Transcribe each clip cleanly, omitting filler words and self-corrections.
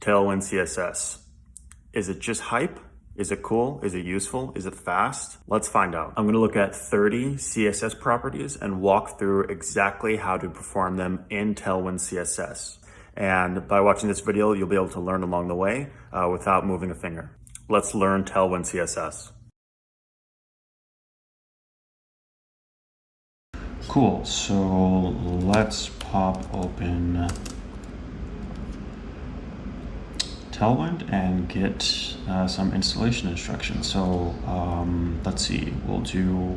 Tailwind CSS. Is it just hype? Is it cool? Is it useful? Is it fast? Let's find out. I'm gonna look at 30 CSS properties and walk through exactly how to perform them in Tailwind CSS. And by watching this video, you'll be able to learn along the way without moving a finger. Let's learn Tailwind CSS. Cool, so let's pop open Tailwind and get some installation instructions. So let's see, we'll do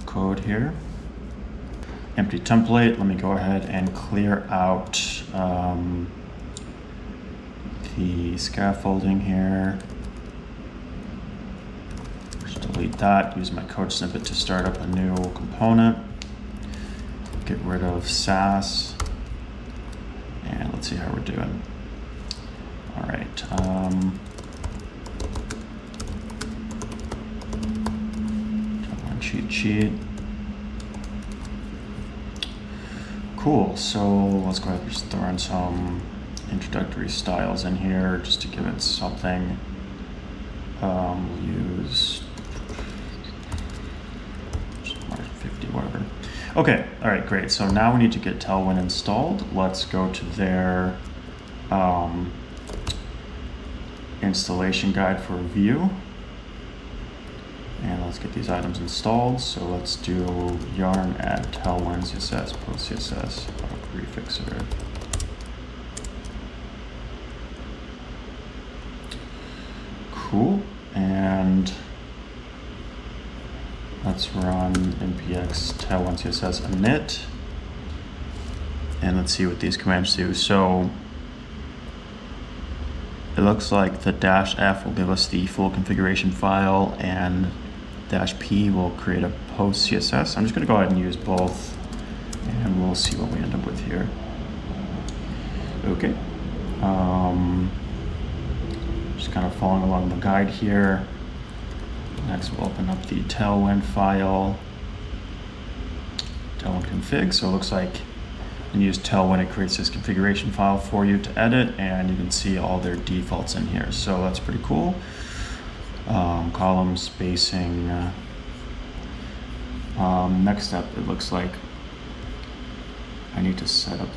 code here. Empty template. Let me go ahead and clear out the scaffolding here. Just delete that, use my code snippet to start up a new component. Get rid of Sass. And let's see how we're doing. All right. Cheat sheet. Cool. So let's go ahead and just throw in some introductory styles in here just to give it something. We'll use 50, whatever. Okay, all right, great. So now we need to get Tailwind installed. Let's go to their installation guide for Vue. And let's get these items installed. So let's do yarn add Tailwind CSS post CSS prefixer. Cool, and let's run npx Tailwind CSS init, and let's see what these commands do. So it looks like the -f will give us the full configuration file, and -p will create a post CSS. I'm just going to go ahead and use both, and we'll see what we end up with here. Okay. Just kind of following along the guide here. Next, we'll open up the Tailwind file, Tailwind config. So it looks like when you use Tailwind, it creates this configuration file for you to edit, and you can see all their defaults in here. So that's pretty cool. Column spacing. Next up, it looks like I need to set up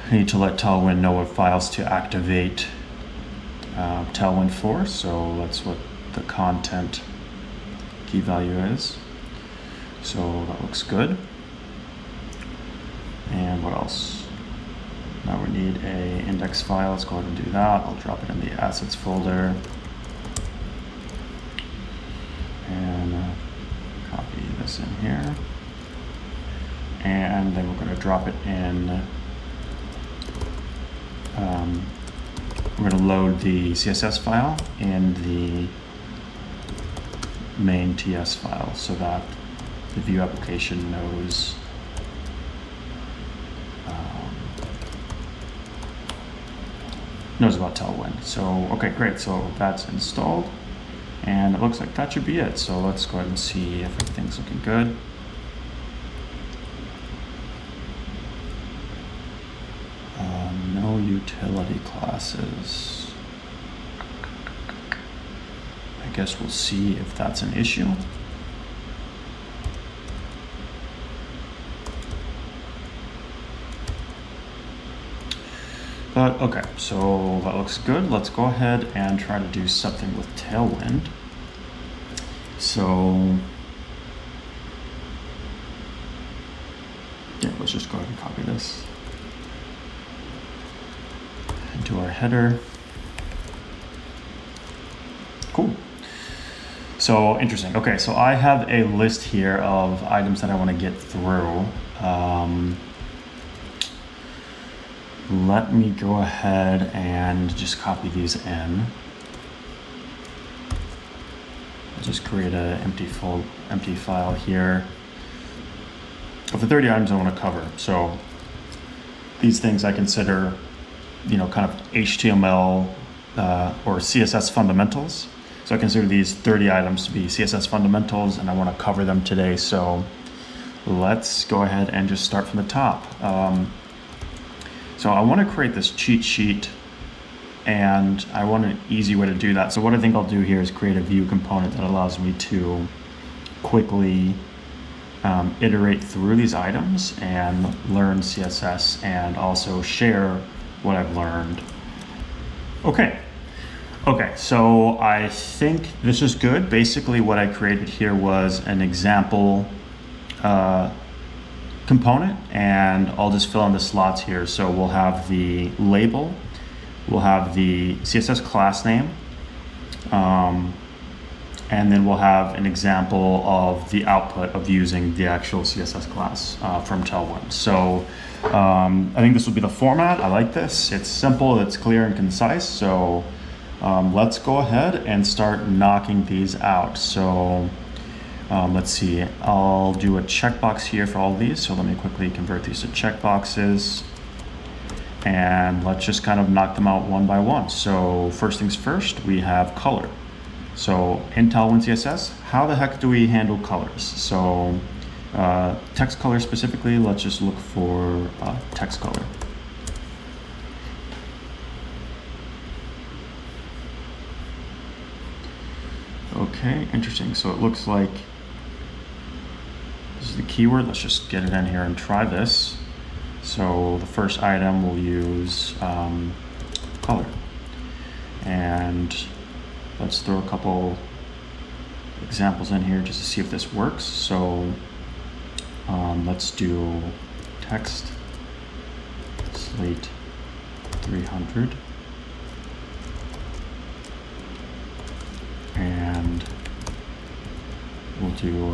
I need to let Tailwind know what files to activate Tailwind for. So that's what the content key value is. So that looks good. And what else? Now we need a index file. Let's go ahead and do that. I'll drop it in the assets folder. And copy this in here. And then we're going to drop it in. We're going to load the CSS file in the main TS file so that the Vue application knows about Tailwind. So, okay, great. So that's installed, and it looks like that should be it. So let's go ahead and see if everything's looking good. No utility classes. I guess we'll see if that's an issue. But okay, so that looks good. Let's go ahead and try to do something with Tailwind. So yeah, let's just go ahead and copy this into our header. Cool. So interesting. Okay, so I have a list here of items that I want to get through. Let me go ahead and just copy these in. I'll just create an empty file here of the 30 items I want to cover. So these things I consider, kind of HTML or CSS fundamentals. So I consider these 30 items to be CSS fundamentals, and I want to cover them today. So let's go ahead and just start from the top. So I want to create this cheat sheet, and I want an easy way to do that. So what I think I'll do here is create a Vue component that allows me to quickly iterate through these items and learn CSS and also share what I've learned. Okay, so I think this is good. Basically what I created here was an example component, and I'll just fill in the slots here. So we'll have the label, we'll have the CSS class name, and then we'll have an example of the output of using the actual CSS class from Tailwind. So I think this will be the format. I like this. It's simple, it's clear and concise. So let's go ahead and start knocking these out. So let's see, I'll do a checkbox here for all of these. So let me quickly convert these to checkboxes, and let's just kind of knock them out one by one. So first things first, we have color. So in Tailwind CSS, how the heck do we handle colors? So text color specifically, let's just look for text color. Okay, interesting. So it looks like this is the keyword. Let's just get it in here and try this. So the first item we'll use color, and let's throw a couple examples in here just to see if this works. So let's do text slate 300, and we'll do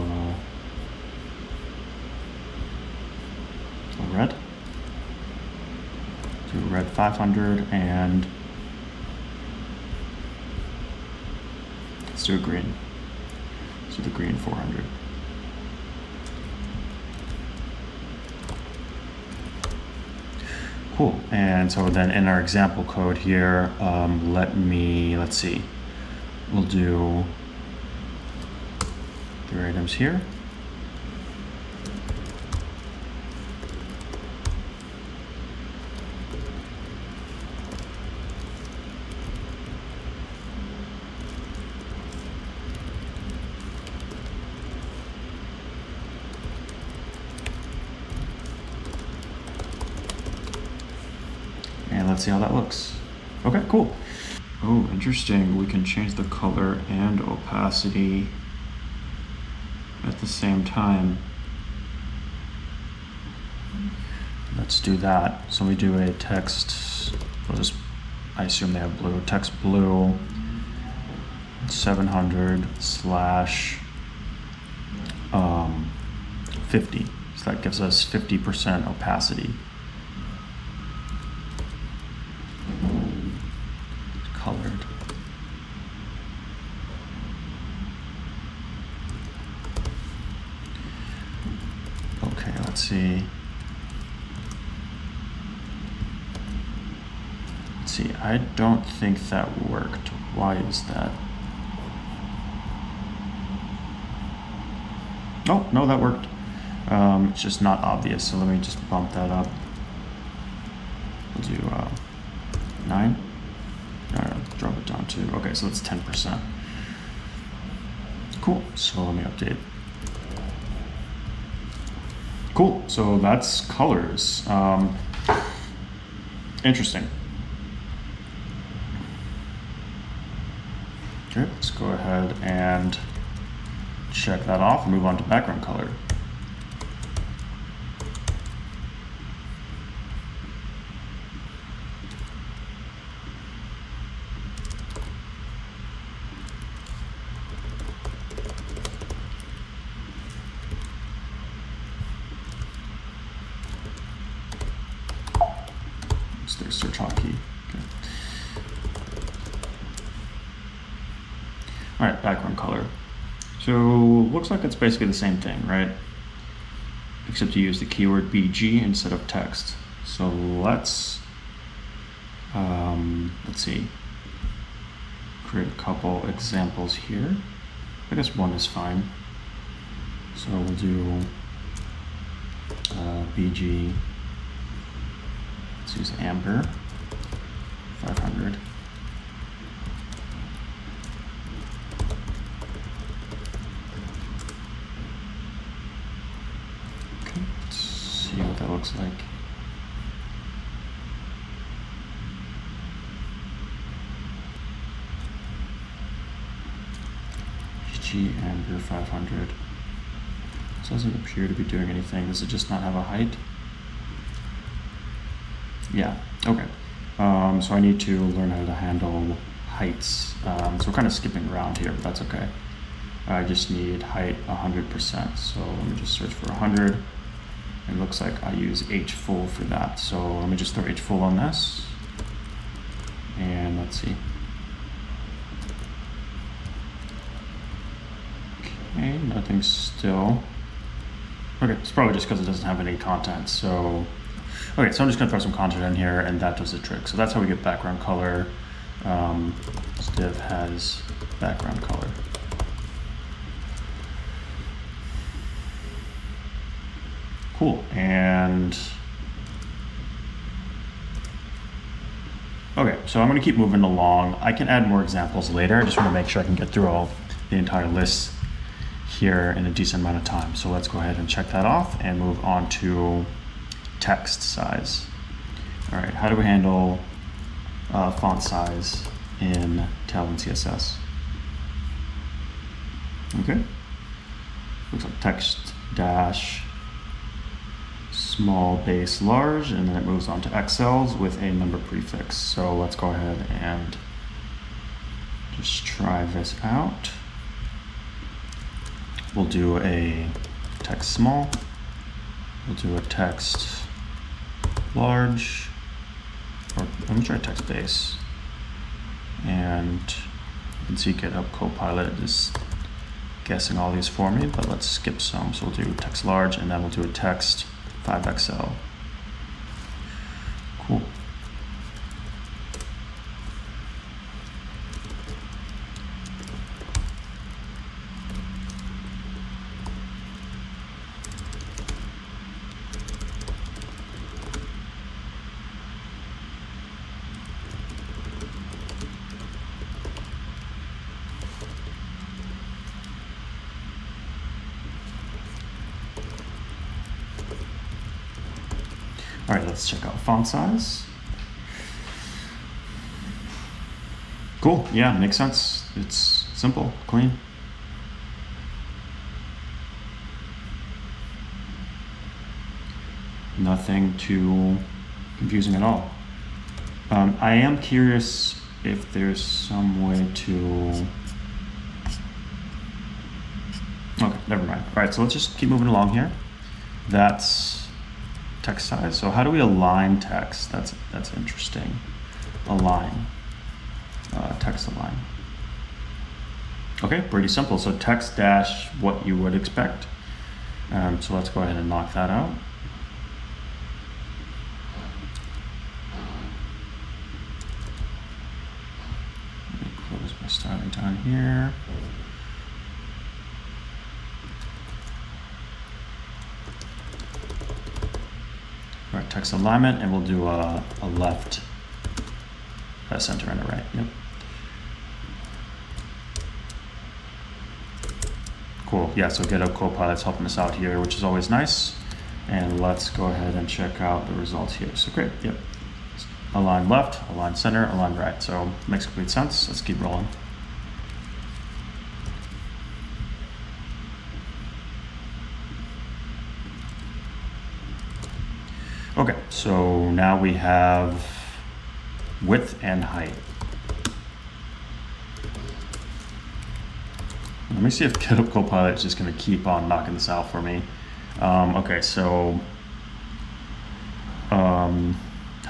a red. Do red 500, and let's do a green. Let's do the green 400. Cool. And so then in our example code here, let's see. We'll do 3 items here. And let's see how that looks. Okay, cool. Oh, interesting. We can change the color and opacity at the same time. Let's do that. So we do a text, I assume they have blue, text blue 700 slash 50. So that gives us 50% opacity. Colored. Okay, let's see. I don't think that worked. Why is that? Oh, no, that worked. It's just not obvious, so let me just bump that up. We'll do 9. No, drop it down to, okay, so that's 10%. Cool, so let me update. Cool, so that's colors. Interesting. Okay, let's go ahead and check that off and move on to background color. It's their search hotkey. Okay. All right, background color. So looks like it's basically the same thing, right? Except you use the keyword BG instead of text. So let's see, create a couple examples here. I guess one is fine. So we'll do BG, let's use Amber 500. Okay, let's see what that looks like. BG Amber 500. This doesn't appear to be doing anything. Does it just not have a height? Yeah, okay. So I need to learn how to handle heights. So we're kind of skipping around here, but that's okay. I just need height 100%. So let me just search for 100. It looks like I use H full for that. So let me just throw H full on this. And let's see. Okay, nothing still. Okay, it's probably just because it doesn't have any content. So, okay, so I'm just gonna throw some content in here and that does the trick. So that's how we get background color. This div has background color. Cool, and okay, so I'm gonna keep moving along. I can add more examples later. I just wanna make sure I can get through all the entire list here in a decent amount of time. So let's go ahead and check that off and move on to text size. All right, how do we handle font size in Tailwind CSS? Okay, looks like text dash small base large, and then it moves on to XLs with a number prefix. So let's go ahead and just try this out. We'll do a text small. We'll do a text large, or let me try text base. And you can see GitHub Copilot is guessing all these for me, but let's skip some. So we'll do text large, and then we'll do a text 5XL. Cool. All right, let's check out font size. Cool, yeah, makes sense. It's simple, clean. Nothing too confusing at all. I am curious if there's some way to, okay, never mind. All right, so let's just keep moving along here. That's text size. So how do we align text? That's interesting. Align, text align. Okay, pretty simple. So text dash what you would expect. So let's go ahead and knock that out. Let me close my styling down here. All right, text alignment, and we'll do a left, a center, and a right. Yep. Cool. Yeah, so GitHub Copilot's helping us out here, which is always nice. And let's go ahead and check out the results here. So great. Yep. Align left, align center, align right. So makes complete sense. Let's keep rolling. Okay, so now we have width and height. Let me see if GitHub Copilot is just going to keep on knocking this out for me. Okay, so how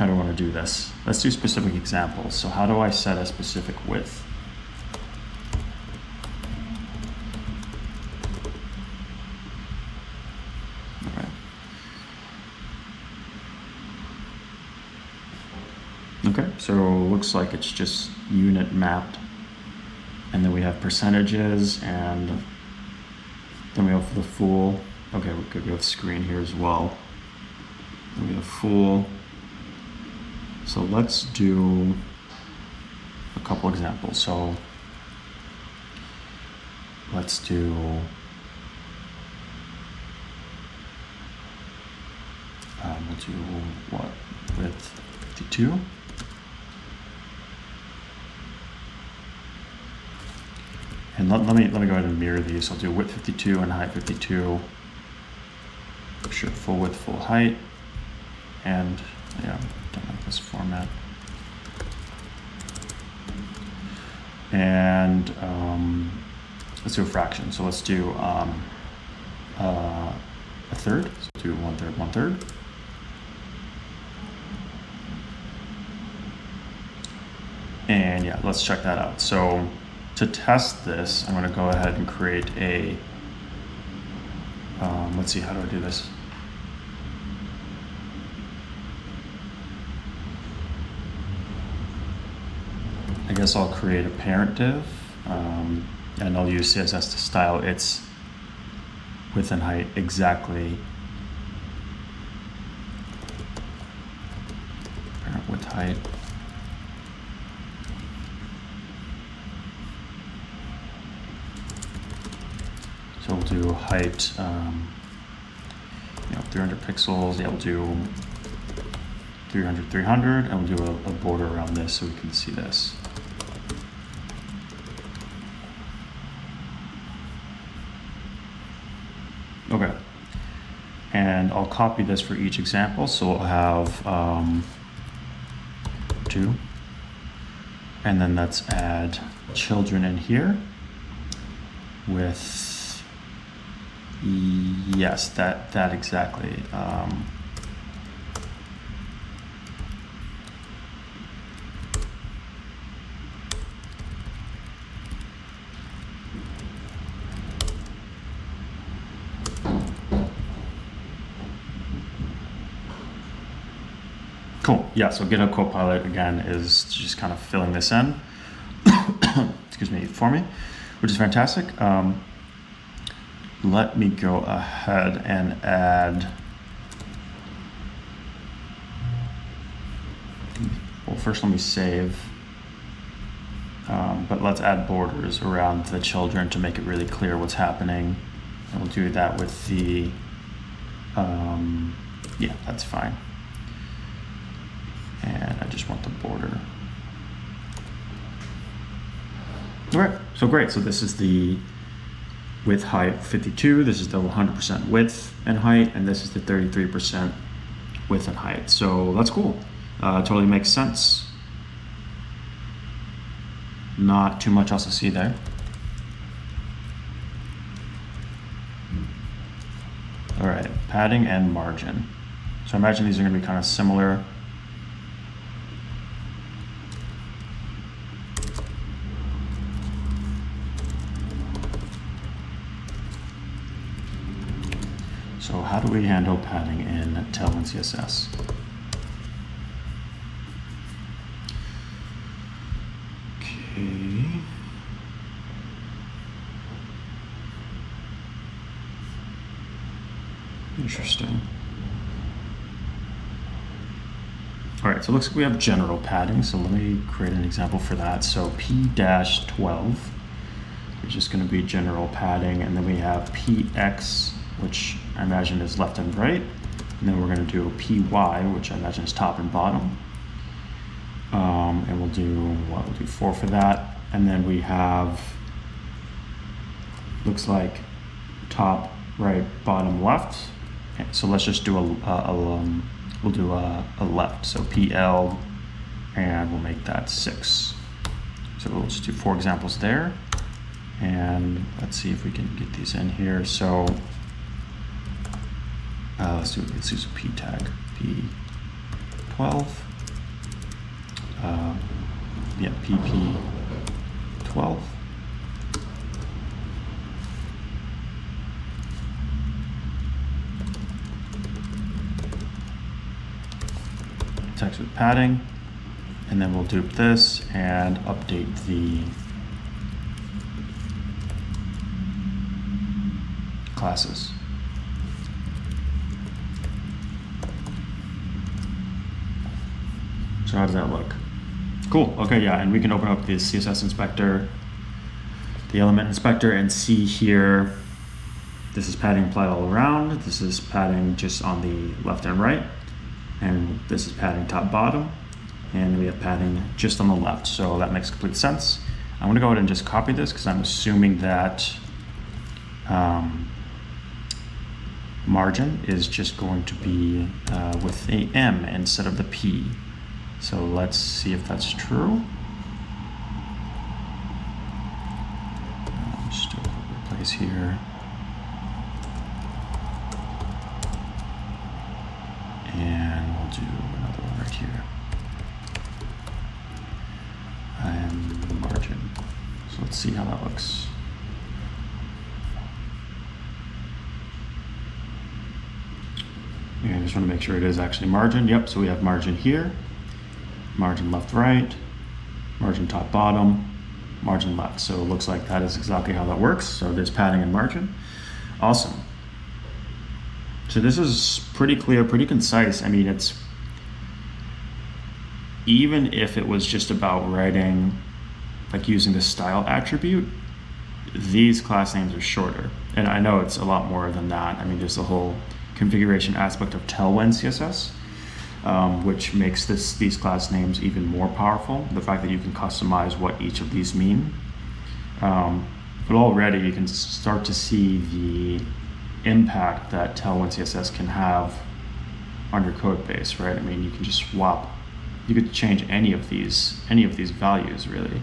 do I want to do this? Let's do specific examples. So how do I set a specific width? Okay, so looks like it's just unit mapped. And then we have percentages, and then we have the full. Okay, we could go with screen here as well. So we have full. So let's do a couple examples. So let's do we'll do what, width 52. And let me go ahead and mirror these. So I'll do width 52 and height 52. Make sure full width, full height. And yeah, don't like this format. And let's do a fraction. So let's do a third. So do 1/3, 1/3. And yeah, let's check that out. So to test this, I'm going to go ahead and create a, let's see, how do I do this? I guess I'll create a parent div, and I'll use CSS to style its width and height exactly. Parent width height. So we'll do height, 300 pixels. Yeah, we'll do 300, 300, and we'll do a border around this so we can see this. Okay, and I'll copy this for each example. So we'll have 2, and then let's add children in here with, yes, that exactly. Cool. Yeah, so GitHub Copilot again is just kind of filling this in, excuse me, for me, which is fantastic. Let me go ahead and add, well, first let me save, but let's add borders around the children to make it really clear what's happening. And we'll do that with the, yeah, that's fine. And I just want the border. All right, so great. So this is the width height 52. This is the 100% width and height, and this is the 33% width and height. So that's cool. Totally makes sense. Not too much else to see there. All right, padding and margin. So I imagine these are going to be kind of similar. So how do we handle padding in Tailwind CSS? Okay. Interesting. All right, so it looks like we have general padding. So let me create an example for that. So P-12 is just going to be general padding, and then we have PX, which I imagine is left and right. And then we're going to do PY, which I imagine is top and bottom. And we'll do, what, we'll do 4 for that. And then we have, looks like top, right, bottom, left. Okay, so let's just do we'll do a left. So PL, and we'll make that 6. So we'll just do 4 examples there. And let's see if we can get these in here. So let's use a P tag, P12. Yeah, PP12. Text with padding, and then we'll dupe this and update the classes. So how does that look? Cool, okay, yeah, and we can open up the CSS inspector, the element inspector, and see here, this is padding applied all around, this is padding just on the left and right, and this is padding top bottom, and we have padding just on the left, so that makes complete sense. I'm gonna go ahead and just copy this because I'm assuming that margin is just going to be with a M instead of the P. So let's see if that's true. Just do a replace here. And we'll do another one right here. And margin. So let's see how that looks. And I just want to make sure it is actually margin. Yep, so we have margin here, margin left, right, margin top, bottom, margin left. So it looks like that is exactly how that works. So there's padding and margin. Awesome. So this is pretty clear, pretty concise. I mean, it's, even if it was just about writing, like using the style attribute, these class names are shorter. And I know it's a lot more than that. I mean, there's the whole configuration aspect of Tailwind CSS, which makes these class names even more powerful. The fact that you can customize what each of these mean. But already you can start to see the impact that Tailwind CSS can have on your code base, right? I mean, you can just swap, you could change any of these values really.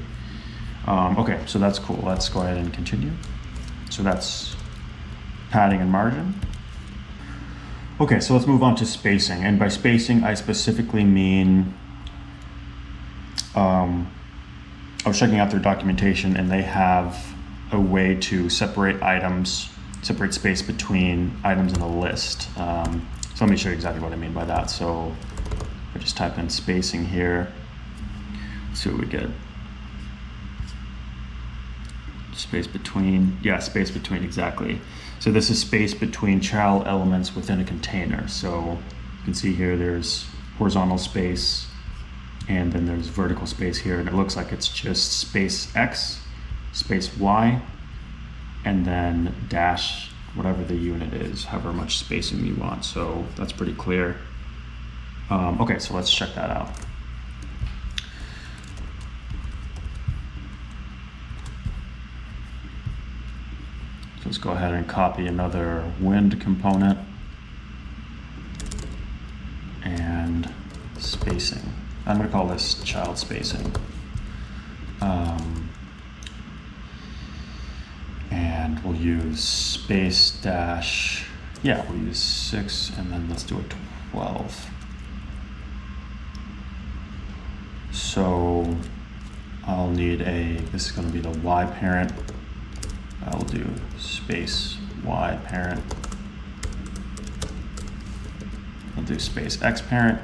Okay, so that's cool. Let's go ahead and continue. So that's padding and margin. Okay, so let's move on to spacing. And by spacing, I specifically mean, I was checking out their documentation and they have a way to separate items, separate space between items in a list. So let me show you exactly what I mean by that. So I just type in spacing here. Let's see what we get. Space between, yeah, space between, exactly. So this is space between child elements within a container. So you can see here there's horizontal space and then there's vertical space here, and it looks like it's just space X, space Y, and then dash whatever the unit is, however much spacing you want. So that's pretty clear. Okay, so let's check that out. So let's go ahead and copy another wind component and spacing. I'm going to call this child spacing. And we'll use space dash, yeah, we'll use 6 and then let's do a 12. So I'll need this is going to be the Y parent. I'll do space Y parent. I'll do space X parent.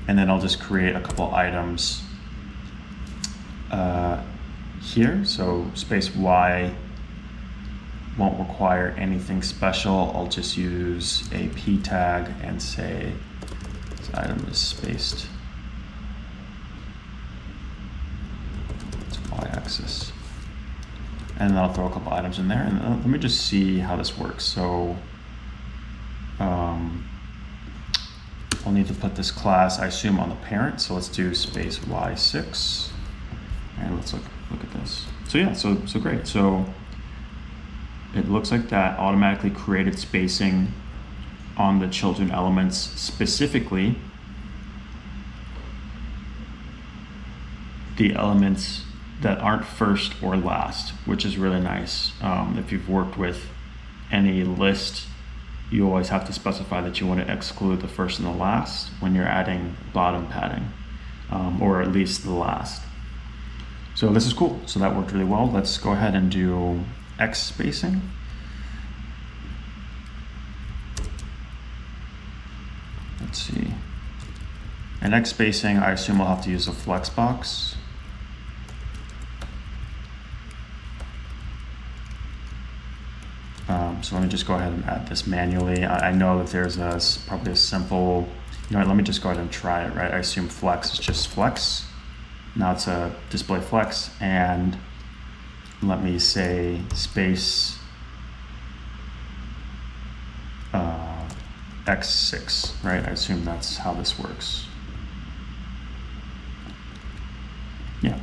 And then I'll just create a couple items here. So space Y won't require anything special. I'll just use a P tag and say this item is spaced. It's Y-axis. And then I'll throw a couple items in there. And let me just see how this works. So I'll need to put this class, I assume, on the parent. So let's do space Y6. And let's look at this. So yeah, so great. So it looks like that automatically created spacing on the children elements, specifically the elements that aren't first or last, which is really nice. If you've worked with any list, you always have to specify that you want to exclude the first and the last when you're adding bottom padding, or at least the last. So this is cool. So that worked really well. Let's go ahead and do X spacing. Let's see. And X spacing, I assume I'll have to use a flex box. So let me just go ahead and add this manually. I know that there's probably a simple All right, let me just go ahead and try it, right? I assume flex is just flex. Now it's a display flex, and let me say space X6, right? I assume that's how this works. Yeah.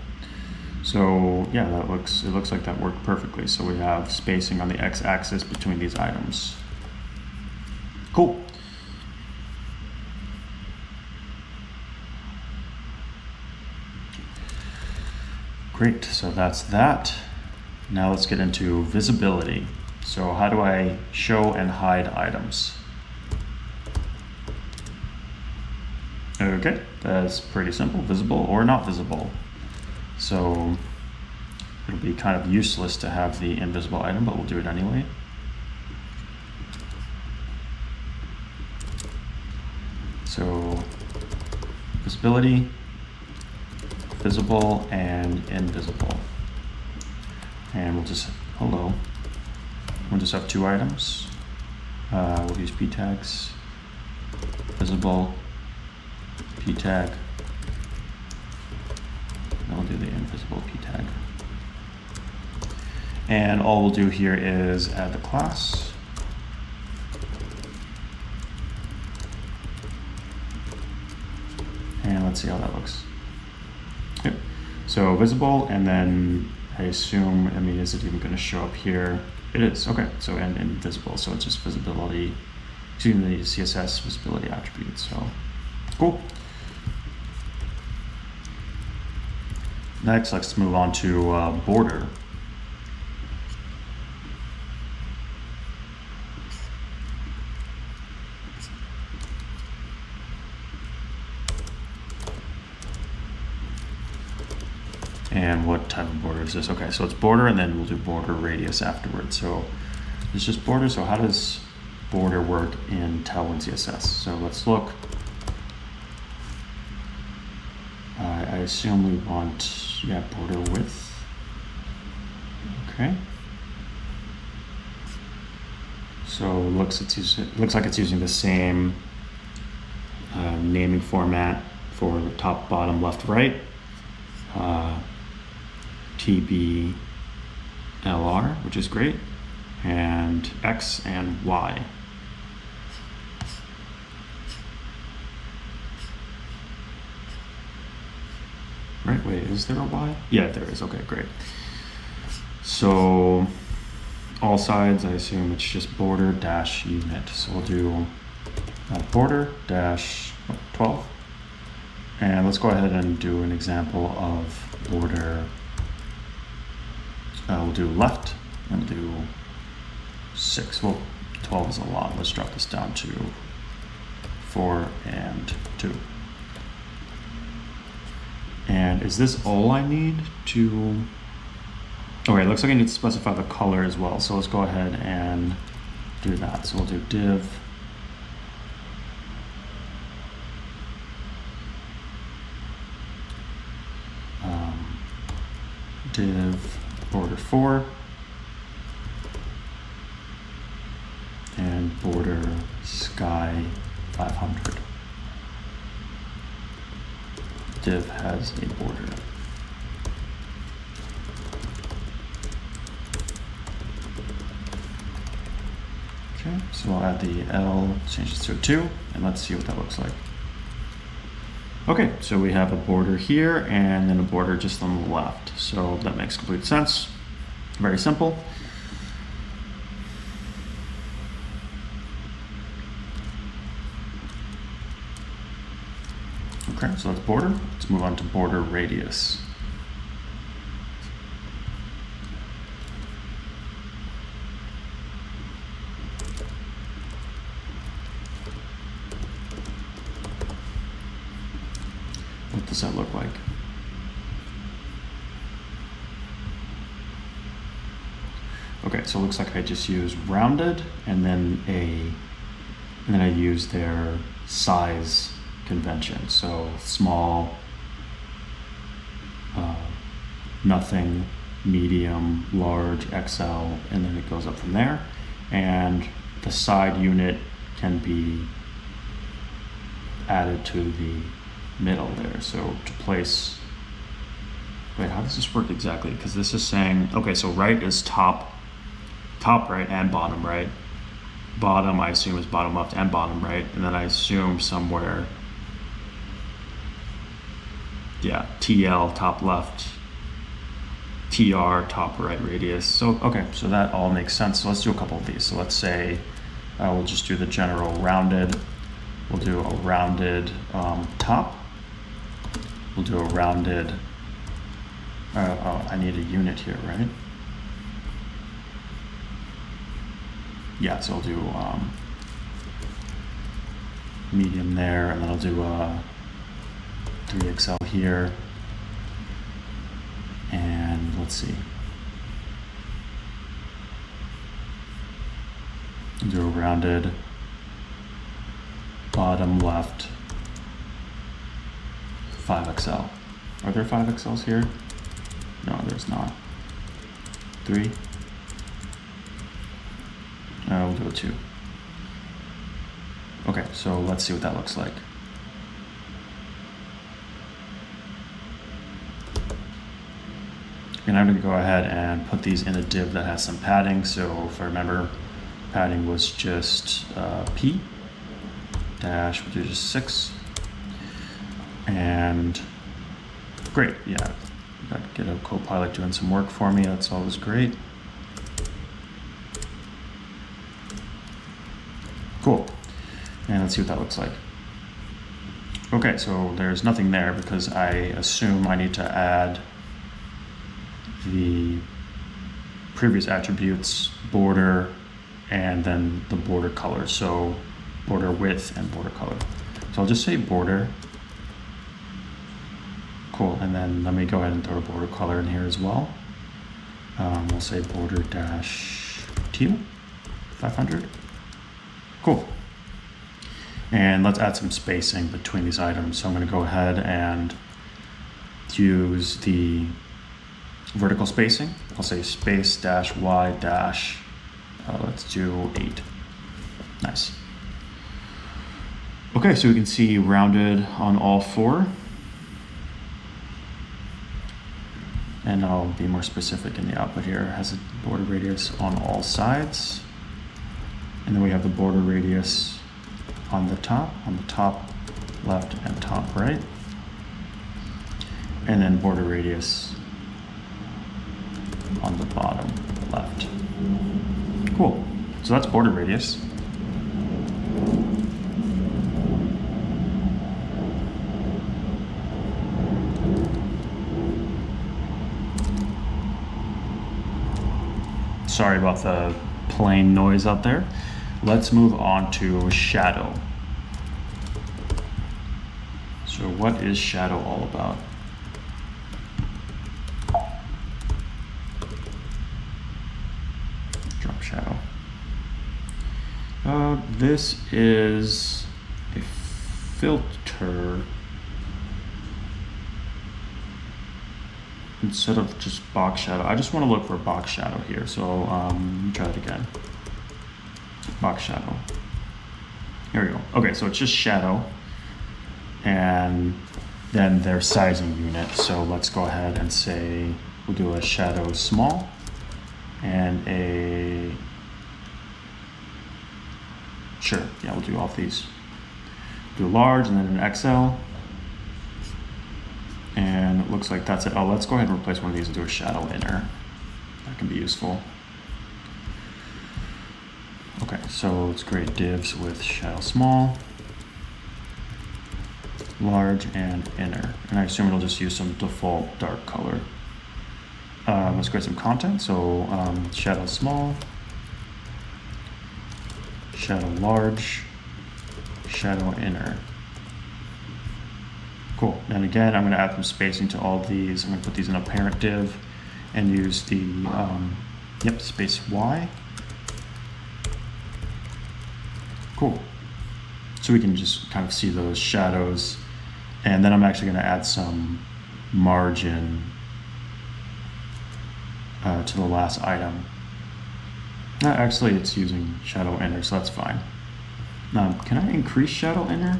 So yeah, it looks like that worked perfectly. So we have spacing on the X-axis between these items. Cool. Great, so that's that. Now let's get into visibility. So how do I show and hide items? Okay, that's pretty simple, visible or not visible. So it'll be kind of useless to have the invisible item, but we'll do it anyway. So visibility, visible and invisible. And we'll just, we'll just have two items. We'll use p tags, visible, p tag, and we'll do the invisible p tag. And all we'll do here is add the class. And let's see how that looks. Yep. So visible, and then I assume, is it even going to show up here? It is, okay. So and invisible, so it's just visibility, excuse me, the CSS visibility attribute. So cool. Next, let's move on to border. And what type of border is this? Okay, so it's border, and then we'll do border radius afterwards. So it's just border. So how does border work in Tailwind CSS? So let's look. I assume we want, border width. Okay. So it looks like it's using the same naming format for top, bottom, left, right. TBLR, which is great, and X and Y. Right, wait, is there a Y? Yeah, there is, okay, great. So all sides, I assume it's just border dash unit. So we'll do border dash 12. And let's go ahead and do an example of border. We'll do left, and we'll do 6. Well, 12 is a lot. Let's drop this down to 4 and 2. And is this all I need to? Okay, it looks like I need to specify the color as well. So let's go ahead and do that. So we'll do div div border 4 and border sky 500. Div has a border. Okay, so I'll add the L, change this to a 2, and let's see what that looks like. Okay, so we have a border here and then a border just on the left. So that makes complete sense. Very simple. Okay, so that's border. Let's move on to border radius. What does that look like? Okay, so it looks like I just use rounded and then I use their size convention. So small, nothing, medium, large, XL, and then it goes up from there. And the side unit can be added to the middle there. So to place, wait, how does this work exactly? Because this is saying, okay, so right is top right and bottom right. Bottom, I assume, is bottom left and bottom right. And then I assume somewhere, yeah, TL, top left, TR, top right radius. So, okay, so that all makes sense. So let's do a couple of these. So let's say we'll just do the general rounded. We'll do a rounded top. We'll do a rounded, I need a unit here, right? Yeah, so I'll do medium there, and then I'll do 3XL here. And let's see. I'll do a rounded bottom left 5XL. Are there 5XLs here? No, there's not. 3. We'll do a 2. Okay, so let's see what that looks like. And I'm going to go ahead and put these in a div that has some padding. So if I remember, padding was just P dash, we'll do just 6. And great, yeah, got to get a Copilot doing some work for me. That's always great. Cool. And let's see what that looks like. Okay, so there's nothing there because I assume I need to add the previous attributes, border, and then the border color. So border width and border color. So I'll just say border. Cool, and then let me go ahead and throw a border color in here as well. We'll say border dash teal, 500. Cool. And let's add some spacing between these items. So I'm going to go ahead and use the vertical spacing. I'll say space dash y dash, let's do 8. Nice. Okay, so we can see rounded on all 4. And I'll be more specific in the output here. It has a border radius on all sides. And then we have the border radius on the top left and top right. And then border radius on the bottom left. Cool. So that's border radius. Sorry about the plane noise out there. Let's move on to shadow. So what is shadow all about? Drop shadow. This is a filter instead of just box shadow. I just want to look for box shadow here. So let me try that again. Box shadow. Here we go. Okay, so it's just shadow and then their sizing unit. So let's go ahead and say we'll do a shadow small and a, sure, yeah, we'll do all of these. Do large and then an XL. And it looks like that's it. Oh, let's go ahead and replace one of these and do a shadow inner. That can be useful. Okay, so let's create divs with shadow small, large, and inner. And I assume it'll just use some default dark color. Let's create some content. So shadow small, shadow large, shadow inner. Cool. And again, I'm going to add some spacing to all of these. I'm going to put these in a parent div and use the space Y. Cool. So we can just kind of see those shadows. And then I'm actually going to add some margin to the last item. Actually, it's using shadow inner, so that's fine. Can I increase shadow inner?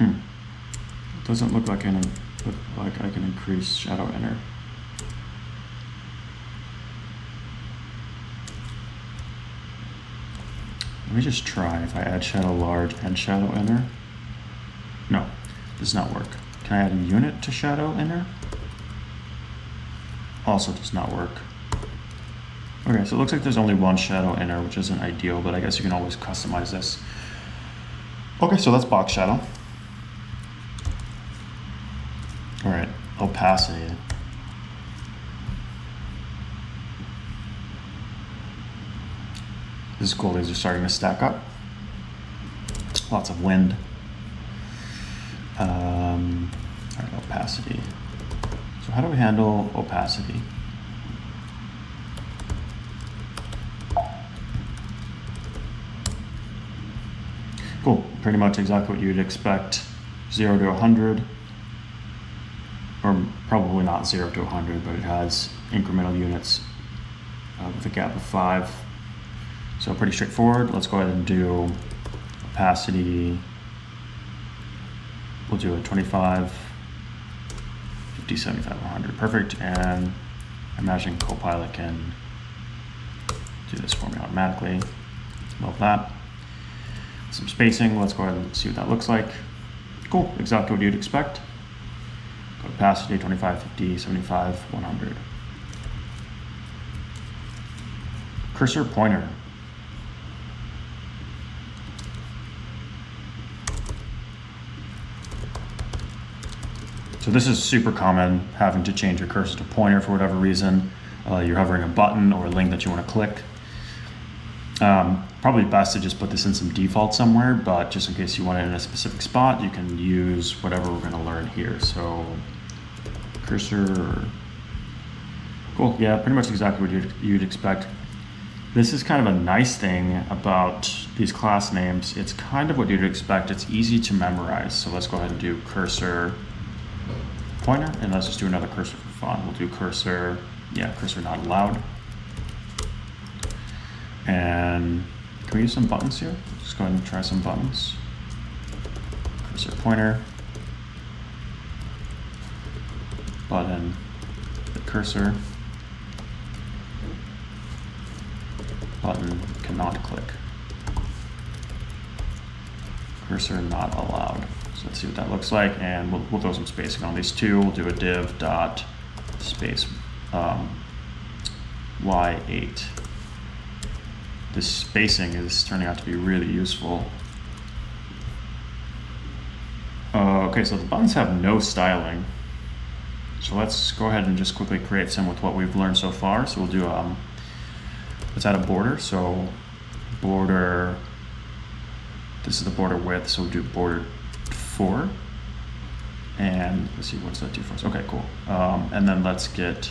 It doesn't look like I can increase shadow inner. Let me just try if I add shadow large and shadow inner. No, does not work. Can I add a unit to shadow inner? Also does not work. Okay, so it looks like there's only one shadow inner, which isn't ideal, but I guess you can always customize this. Okay, so that's box shadow. All right, opacity. This is cool, these are starting to stack up. Lots of wind. All right, opacity. So how do we handle opacity? Cool, pretty much exactly what you'd expect. 0 to 100, or probably not 0 to 100, but it has incremental units with a gap of 5. So pretty straightforward. Let's go ahead and do opacity. We'll do a 25, 50, 75, 100. Perfect. And I imagine Copilot can do this for me automatically. Love that. Some spacing. Let's go ahead and see what that looks like. Cool. Exactly what you'd expect. Opacity 25, 50, 75, 100. Cursor pointer. So this is super common, having to change your cursor to pointer for whatever reason. You're hovering a button or a link that you want to click. Probably best to just put this in some default somewhere, but just in case you want it in a specific spot, you can use whatever we're going to learn here. So cursor, cool, yeah, pretty much exactly what you'd expect. This is kind of a nice thing about these class names. It's kind of what you'd expect. It's easy to memorize. So let's go ahead and do cursor pointer, and let's just do another cursor for fun. We'll do cursor, yeah, cursor not allowed. And can we use some buttons here? Just go ahead and try some buttons. Cursor pointer, button, the cursor, button cannot click. Cursor not allowed. So let's see what that looks like, and we'll throw some spacing on these two. We'll do a div dot space y8. This spacing is turning out to be really useful. Okay, so the buttons have no styling. So let's go ahead and just quickly create some with what we've learned so far. So we'll do let's add a border. So border, this is the border width, so we'll do border 4. And let's see, what's that do for us? Okay, cool. And then let's get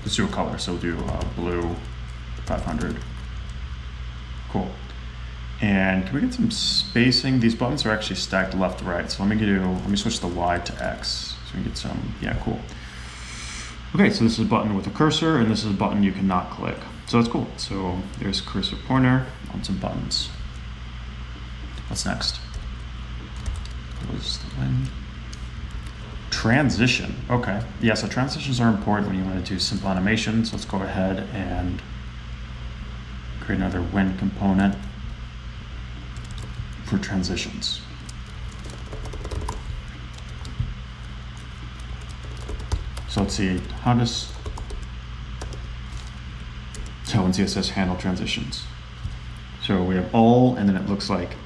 let's do a color. So we'll do blue 500. Cool. And can we get some spacing? These buttons are actually stacked left to right. So let me switch the Y to X. So we can get some, yeah, cool. Okay, so this is a button with a cursor, and this is a button you cannot click. So that's cool. So there's cursor pointer on some buttons. What's next? Close the line. Transition. Okay. Yeah, so transitions are important when you want to do simple animations. Let's go ahead and create another wind component for transitions. So let's see, how does Tailwind CSS handle transitions? So we have all, and then it looks like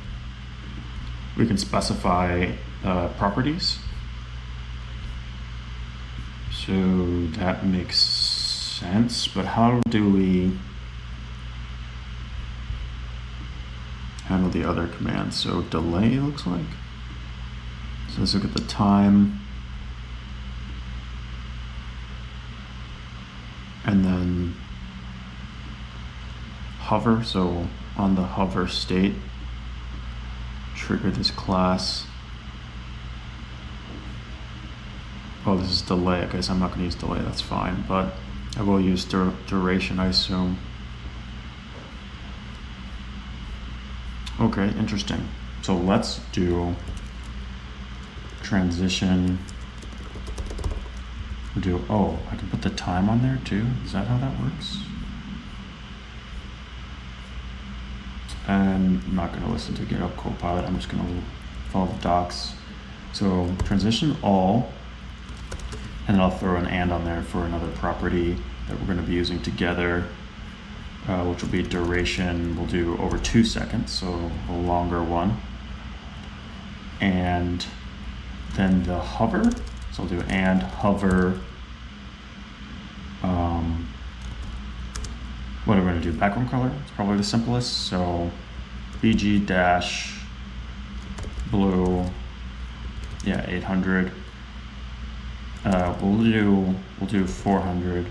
we can specify properties. So that makes sense, but how do we handle the other commands? So delay, it looks like. So let's look at the time. And then hover, so on the hover state, trigger this class. Oh, this is delay. Okay, so I'm not going to use delay. That's fine, but I will use duration, I assume. Okay, interesting. So let's do transition. Oh, I can put the time on there too. Is that how that works? And I'm not going to listen to GitHub Copilot. I'm just going to follow the docs. So transition all, and then I'll throw an and on there for another property that we're going to be using together, which will be duration. We'll do over 2 seconds, so a longer one. And then the hover. So I'll do and hover. What are we going to do? Background color. It's probably the simplest. So BG dash blue. Yeah, 800. We'll do 400.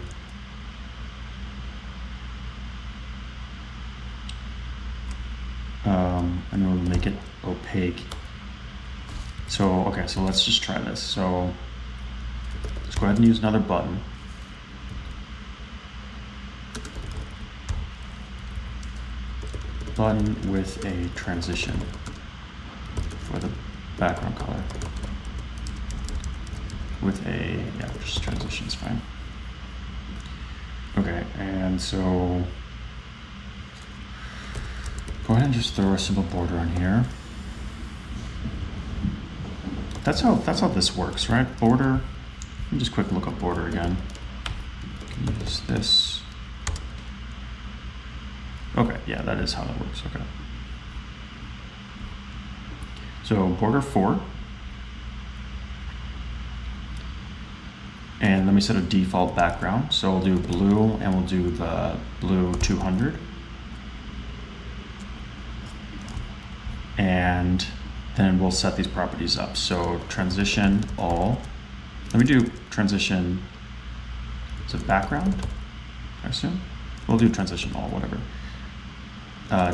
And then we'll make it opaque. So okay, so let's just try this. So let's go ahead and use another button. Button with a transition for the background color. With a, yeah, just transition's fine. Okay, and so go ahead and just throw a simple border on here. That's how this works, right? Border. Let me just quick look up border again. Can you use this? Okay, yeah, that is how that works. Okay. So border 4. And let me set a default background. So we'll do blue, and we'll do the blue 200. And then we'll set these properties up. So transition all. Let me do transition, is it background, I assume? We'll do transition all, whatever.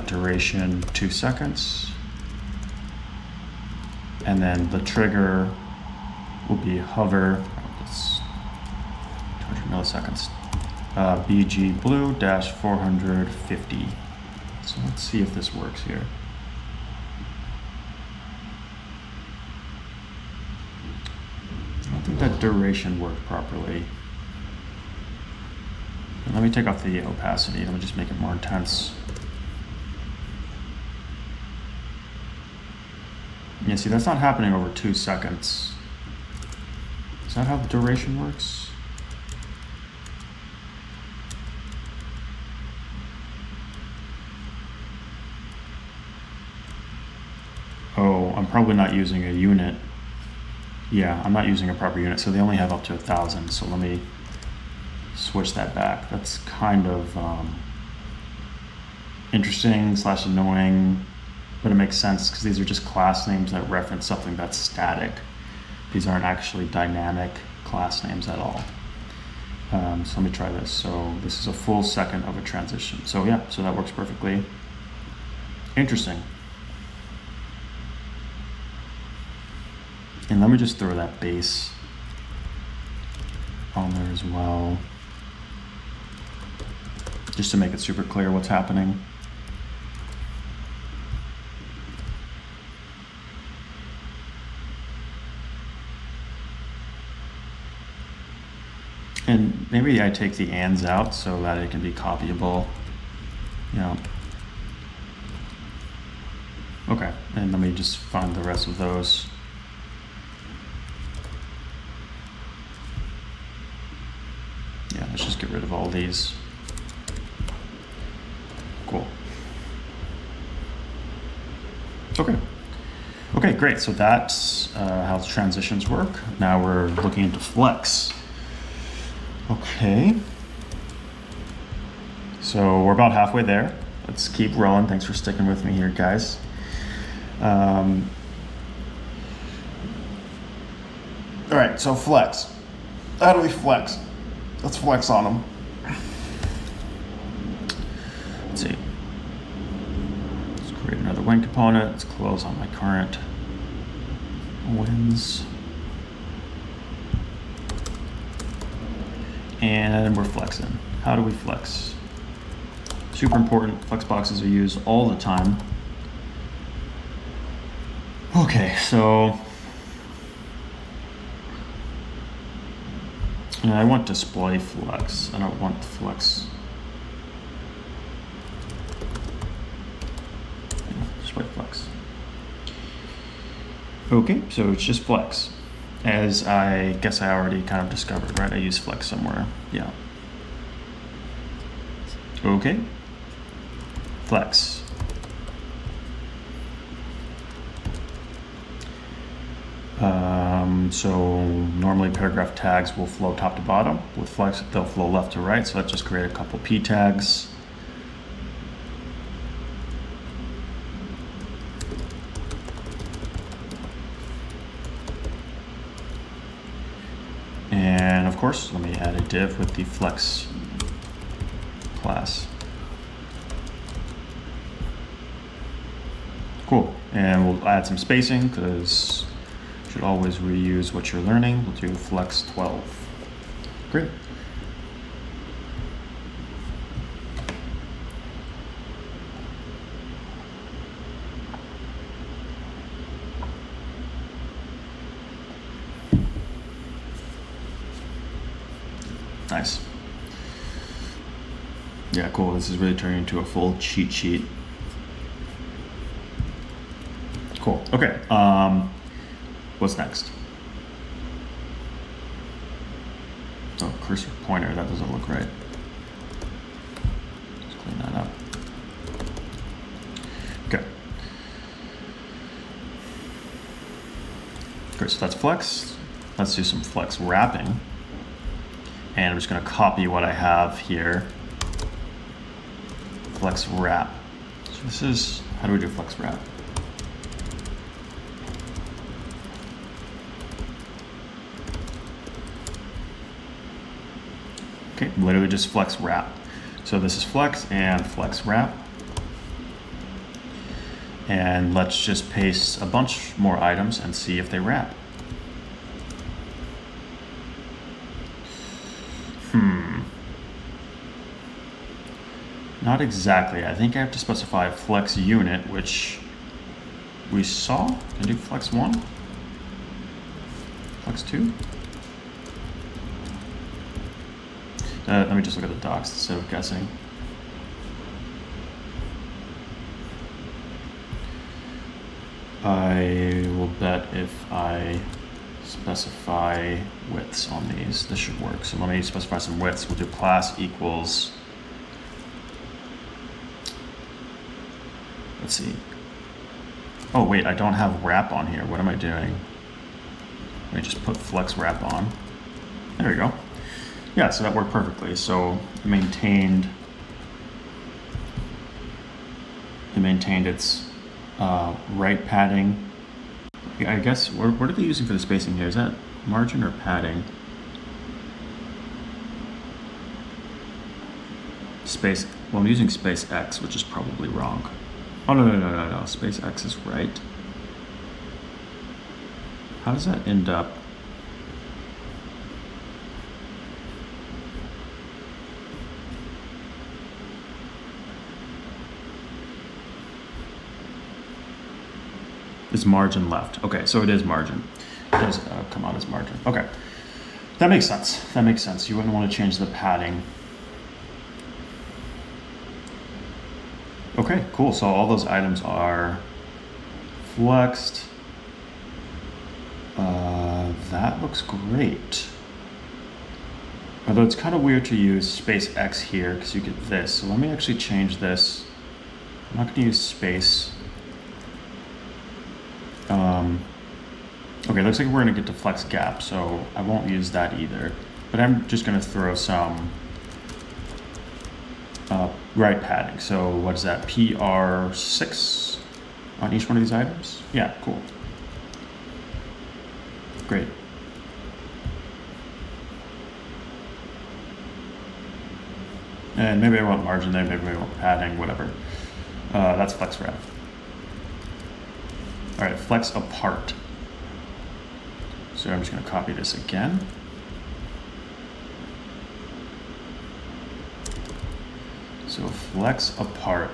Duration 2 seconds. And then the trigger will be hover, that's 200 milliseconds. BG blue dash 450. So let's see if this works here. I don't think that duration worked properly. And let me take off the opacity. Let me just make it more intense. Yeah, see, that's not happening over 2 seconds. Is that how the duration works? Oh, I'm probably not using a unit. Yeah, I'm not using a proper unit, so they only have up to 1,000. So let me switch that back. That's kind of interesting / annoying, but it makes sense because these are just class names that reference something that's static. These aren't actually dynamic class names at all. So let me try this. So this is a full second of a transition. So yeah, so that works perfectly. Interesting. And let me just throw that base on there as well, just to make it super clear what's happening. And maybe I take the ands out so that it can be copyable. Yeah. Okay, and let me just find the rest of those. Yeah, let's just get rid of all these. Cool. Okay. Okay, great. So that's how the transitions work. Now we're looking into Flex. Okay. So we're about halfway there. Let's keep rolling. Thanks for sticking with me here, guys. All right, so Flex. How do we flex? Let's flex on them. Let's see. Let's create another win component. Let's close on my current wins. and we're flexing. How do we flex? Super important, flex boxes are used all the time. Okay, so I want display flex. I don't want flex. Display flex. Okay, so it's just flex. As I guess I already kind of discovered, right? I use flex somewhere. Yeah. Okay. Flex. So normally paragraph tags will flow top to bottom. With flex, they'll flow left to right. So let's just create a couple P tags. And of course, let me add a div with the flex class. Cool, and we'll add some spacing because you should always reuse what you're learning. We'll do flex 12. Great. Nice. Yeah, cool. This is really turning into a full cheat sheet. Cool. Okay. What's next? Oh, cursor pointer. That doesn't look right. Let's clean that up. Okay. Great. So that's flex. Let's do some flex wrapping. And I'm just going to copy what I have here. Flex wrap. So this is, how do we do flex wrap? Okay, literally just flex wrap. So this is flex and flex wrap. And let's just paste a bunch more items and see if they wrap. Not exactly. I think I have to specify flex unit, which we saw. Can I do flex 1? Flex 2? Let me just look at the docs instead of guessing. I will bet if I specify widths on these, this should work. So let me specify some widths. We'll do class equals, let's see. Oh wait, I don't have wrap on here. What am I doing? Let me just put flex wrap on. There we go. Yeah, so that worked perfectly. So it maintained its right padding. I guess, what are they using for the spacing here? Is that margin or padding? Space, well, I'm using space X, which is probably wrong. Oh, no, space X is right. How does that end up? Is margin left? Okay, so it is margin. It does come out as margin. Okay, that makes sense. That makes sense. You wouldn't want to change the padding. Okay, cool. So all those items are flexed. That looks great. Although it's kind of weird to use space X here because you get this. So let me actually change this. I'm not going to use space. Okay, looks like we're going to get to flex gap, so I won't use that either. But I'm just going to throw some right padding. So what is that? PR6 on each one of these items? Yeah, cool. Great. And maybe I want margin there, maybe I want padding, whatever. That's flex wrap. All right, flex apart. So I'm just going to copy this again. So flex apart.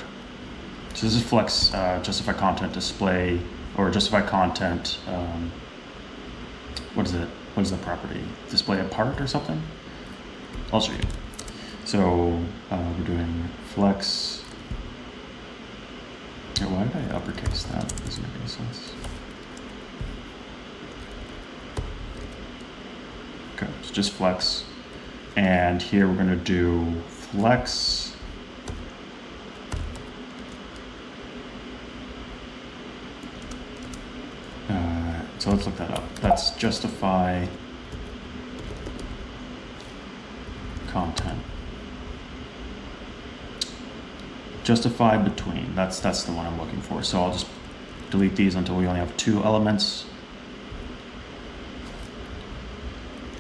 So this is flex justify content display, or justify content, what is it? What is the property? Display apart or something? I'll show you. So we're doing flex. Yeah, why did I uppercase that? That doesn't make any sense. Okay, it's just flex. And here we're gonna do flex. So let's look that up. That's justify content. Justify between, that's the one I'm looking for. So I'll just delete these until we only have 2 elements.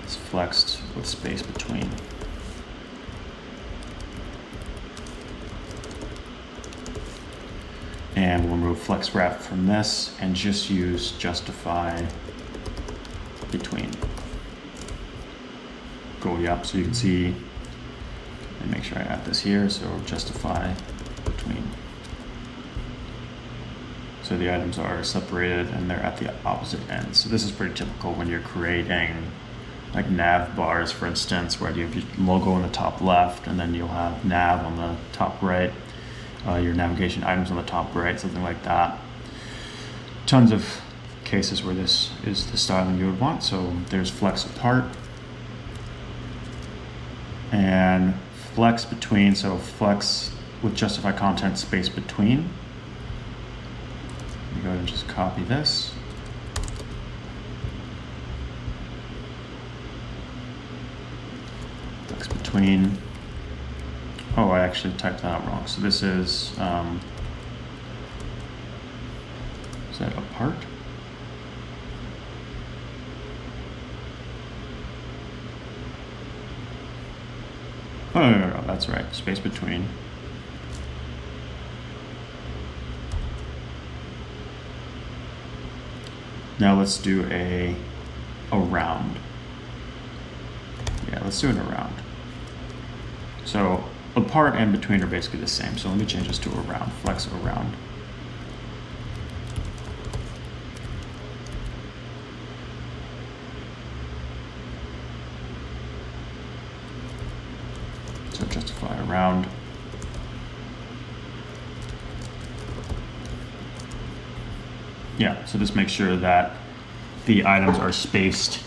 It's flexed with space between. And we'll remove flex wrap from this and just use justify between. Cool, yeah, so you can see, and make sure I add this here, so justify between. So the items are separated and they're at the opposite ends. So this is pretty typical when you're creating like nav bars, for instance, where you have your logo on the top left and then you'll have nav on the top right. Your navigation items on the top right, something like that. Tons of cases where this is the styling you would want. So there's flex apart and flex between. So flex with justify content space between. You go ahead and just copy this. Flex between. Oh, I actually typed that out wrong. So this is that apart? Oh, no, that's right, space between. Now let's do a around. Yeah, let's do an around. So apart and between are basically the same. So let me change this to around, flex around. So justify around. Yeah, so just make sure that the items are spaced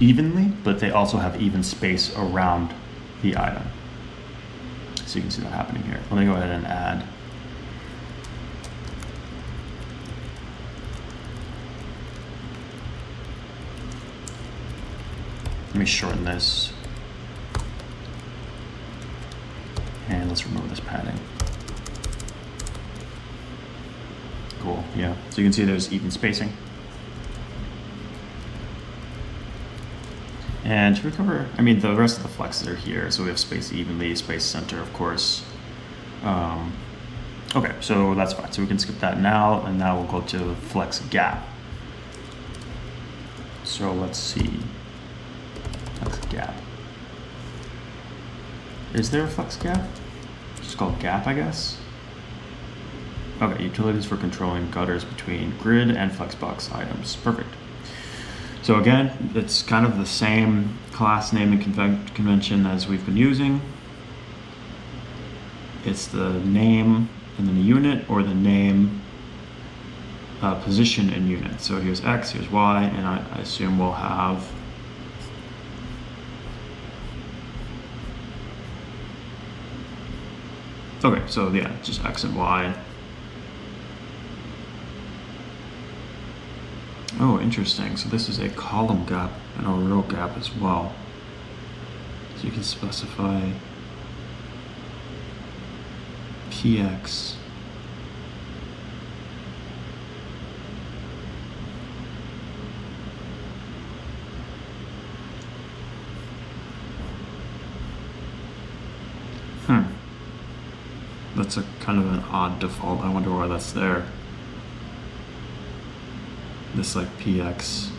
evenly, but they also have even space around the item. So you can see that happening here. Let me go ahead and add. Let me shorten this. And let's remove this padding. Cool, yeah. So you can see there's even spacing. And to recover, I mean, the rest of the flexes are here. So we have space evenly, space center, of course. Okay, so that's fine. So we can skip that now, and now we'll go to flex gap. So let's see, flex gap. Is there a flex gap? It's just called gap, I guess. Okay, utilities for controlling gutters between grid and flexbox items. Perfect. So again, it's kind of the same class naming convention as we've been using. It's the name and then the unit, or the name position in unit. So here's X, here's Y, and I assume we'll have okay, so yeah, just X and Y. Oh, interesting. So this is a column gap and a row gap as well. So you can specify PX. That's a kind of an odd default. I wonder why that's there. This like PX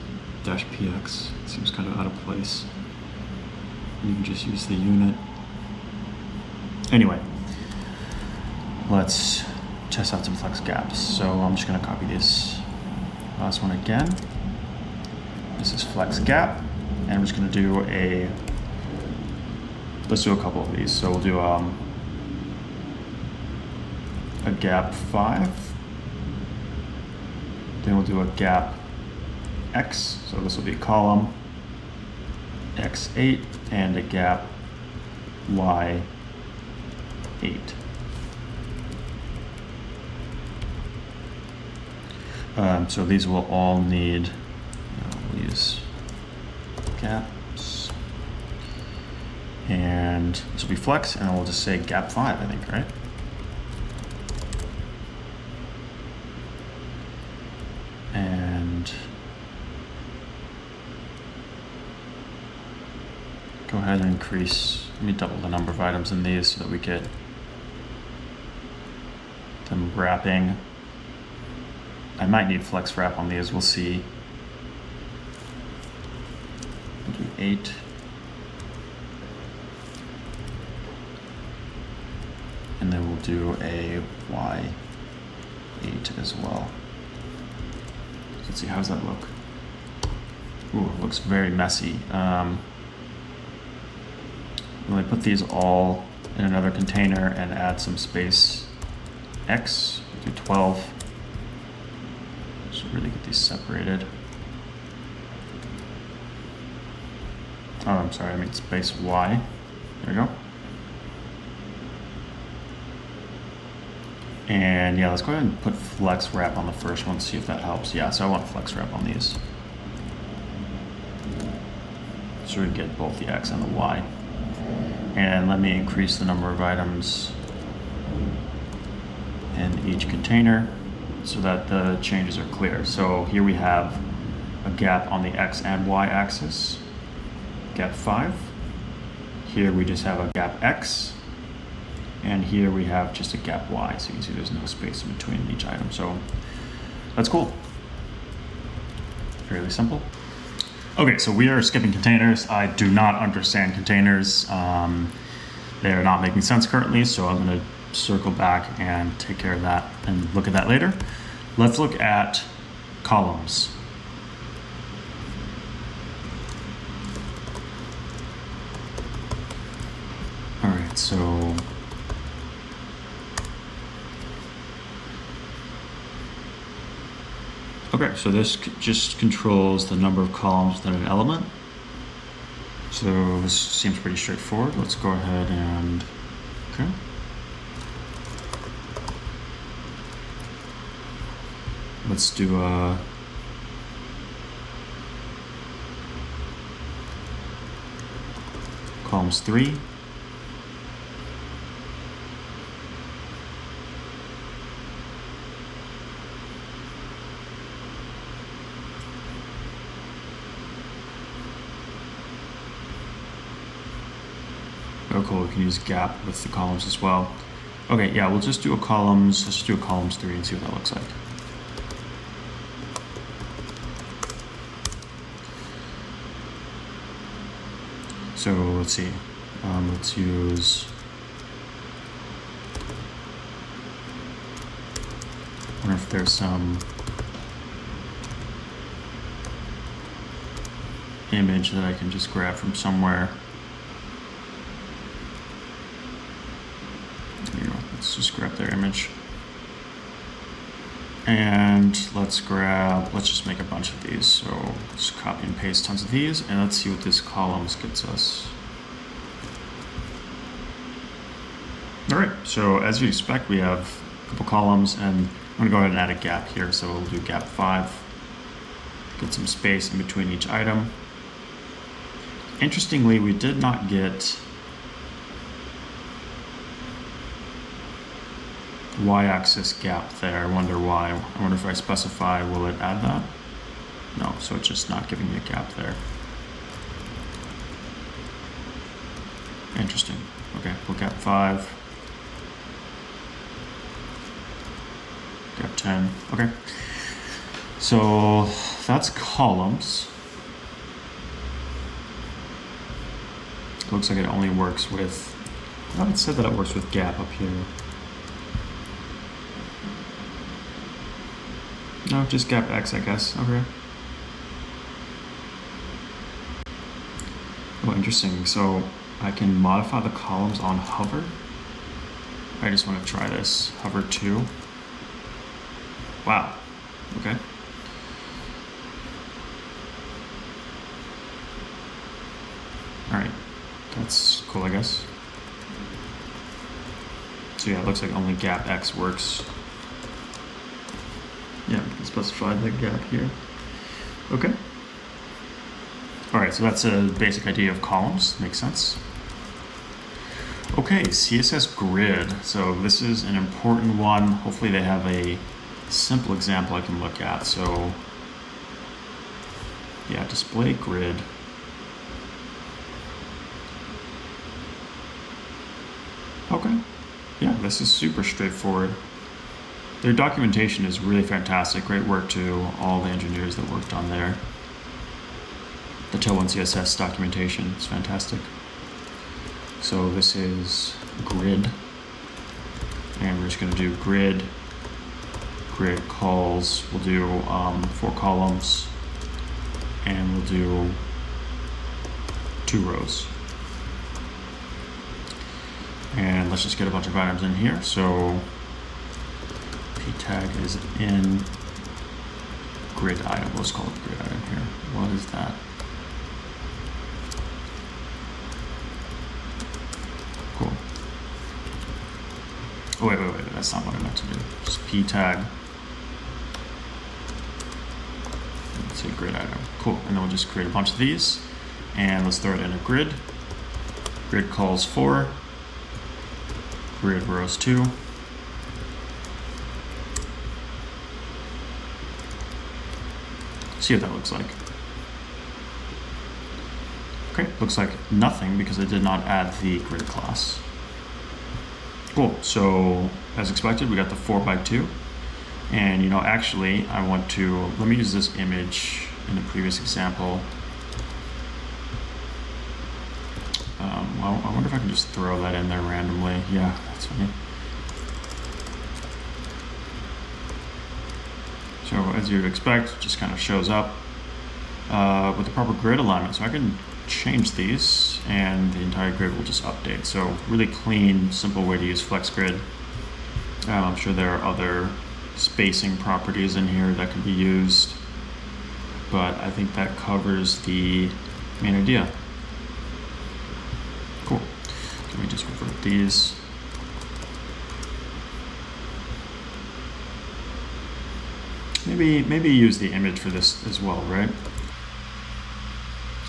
dash PX seems kind of out of place. You can just use the unit. Anyway, let's test out some flex gaps. So I'm just gonna copy this last one again. This is flex gap, and we're just gonna do let's do a couple of these. So we'll do a gap 5, then we'll do a gap X, so this will be column X8, and a gap Y8. So these will all need, we'll use gaps, and this will be flex, and we'll just say gap 5, I think, right? And go ahead and increase, let me double the number of items in these so that we get them wrapping. I might need flex wrap on these, we'll see. We'll do 8. And then we'll do a Y8 as well. Let's see, how does that look? Ooh, it looks very messy. When I put these all in another container and add some space X, do 12. Should really get these separated. Oh, I'm sorry, I mean space Y. There we go. And yeah, let's go ahead and put flex wrap on the first one, see if that helps. Yeah, so I want flex wrap on these. So we get both the X and the Y. And let me increase the number of items in each container so that the changes are clear. So here we have a gap on the X and Y axis, gap 5. Here we just have a gap X, and here we have just a gap Y. So you can see there's no space in between each item. So that's cool. Fairly simple. Okay, so we are skipping containers. I do not understand containers. They're not making sense currently, so I'm gonna circle back and take care of that and look at that later. Let's look at columns. All right, so okay, so this just controls the number of columns within an element. So this seems pretty straightforward. Let's go ahead and, okay. Let's do columns 3. Oh, cool, we can use gap with the columns as well. Okay, yeah, we'll just do a columns, let's just do a columns 3 and see what that looks like. So let's see, let's use, I wonder if there's some image that I can just grab from somewhere. There you go. Let's just grab their image. And let's just make a bunch of these. So just copy and paste tons of these, and let's see what this columns gets us. All right, so as you expect, we have a couple columns, and I'm gonna go ahead and add a gap here. So we'll do gap 5, get some space in between each item. Interestingly, we did not get y-axis gap there. I wonder why. I wonder if I specify, will it add that? No, so it's just not giving me a gap there. Interesting. Okay, we'll gap 5. Gap 10. Okay. So that's columns. Looks like it only works with, well, it said that it works with gap up here. No, just gap X, I guess. Okay. Oh, interesting. So I can modify the columns on hover. I just want to try this. Hover 2. Wow. Okay. All right. That's cool, I guess. So yeah, it looks like only gap X works. Yeah, we can specify the gap here. Okay. All right, so that's a basic idea of columns. Makes sense. Okay, CSS grid. So this is an important one. Hopefully they have a simple example I can look at. So yeah, display grid. Okay. Yeah, this is super straightforward. Their documentation is really fantastic. Great work to all the engineers that worked on there. The Tailwind CSS documentation is fantastic. So this is grid, and we're just going to do grid calls. We'll do 4 columns, and we'll do 2 rows. And let's just get a bunch of items in here. So p tag is in grid item. Let's call it grid item here. What is that? Cool. Oh, wait, that's not what I meant to do. Just p tag. Let's say grid item. Cool. And then we'll just create a bunch of these. And let's throw it in a grid. Grid calls 4. Grid rows 2. See what that looks like. Okay, looks like nothing because I did not add the grid class. Cool, so as expected, we got the 4x2. And you know, actually, I want to, let me use this image in the previous example. Well, I wonder if I can just throw that in there randomly. Yeah, that's funny. So as you'd expect, it just kind of shows up with the proper grid alignment. So I can change these and the entire grid will just update. So really clean, simple way to use Flex Grid. I'm sure there are other spacing properties in here that can be used, but I think that covers the main idea. Cool. Let me just revert these. Maybe use the image for this as well, right?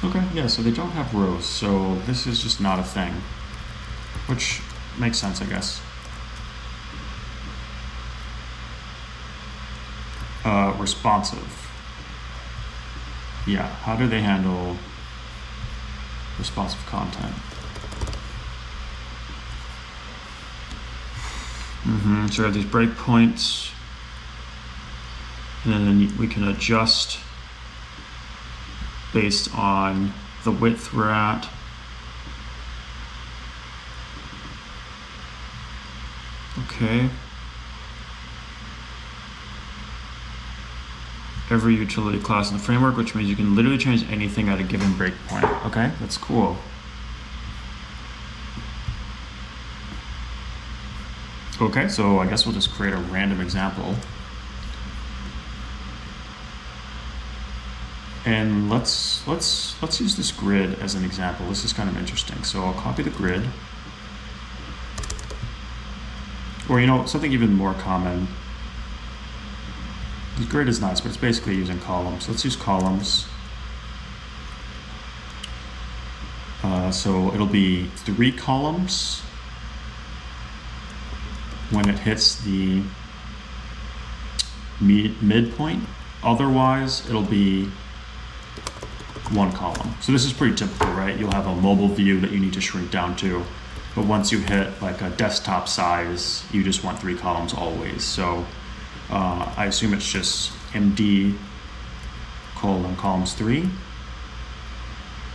Okay, yeah, so they don't have rows, so this is just not a thing, which makes sense, I guess. Responsive. Yeah, how do they handle responsive content? So we have these breakpoints, and then we can adjust based on the width we're at. Okay. Every utility class in the framework, which means you can literally change anything at a given breakpoint. Okay, that's cool. Okay, so I guess we'll just create a random example. And let's use this grid as an example. This is kind of interesting. So I'll copy the grid. Or, you know, something even more common. The grid is nice, but it's basically using columns. Let's use columns. So it'll be 3 columns when it hits the midpoint. Otherwise, it'll be 1 column. So this is pretty typical, right? You'll have a mobile view that you need to shrink down to, but once you hit like a desktop size, you just want 3 columns always. So I assume it's just MD columns 3,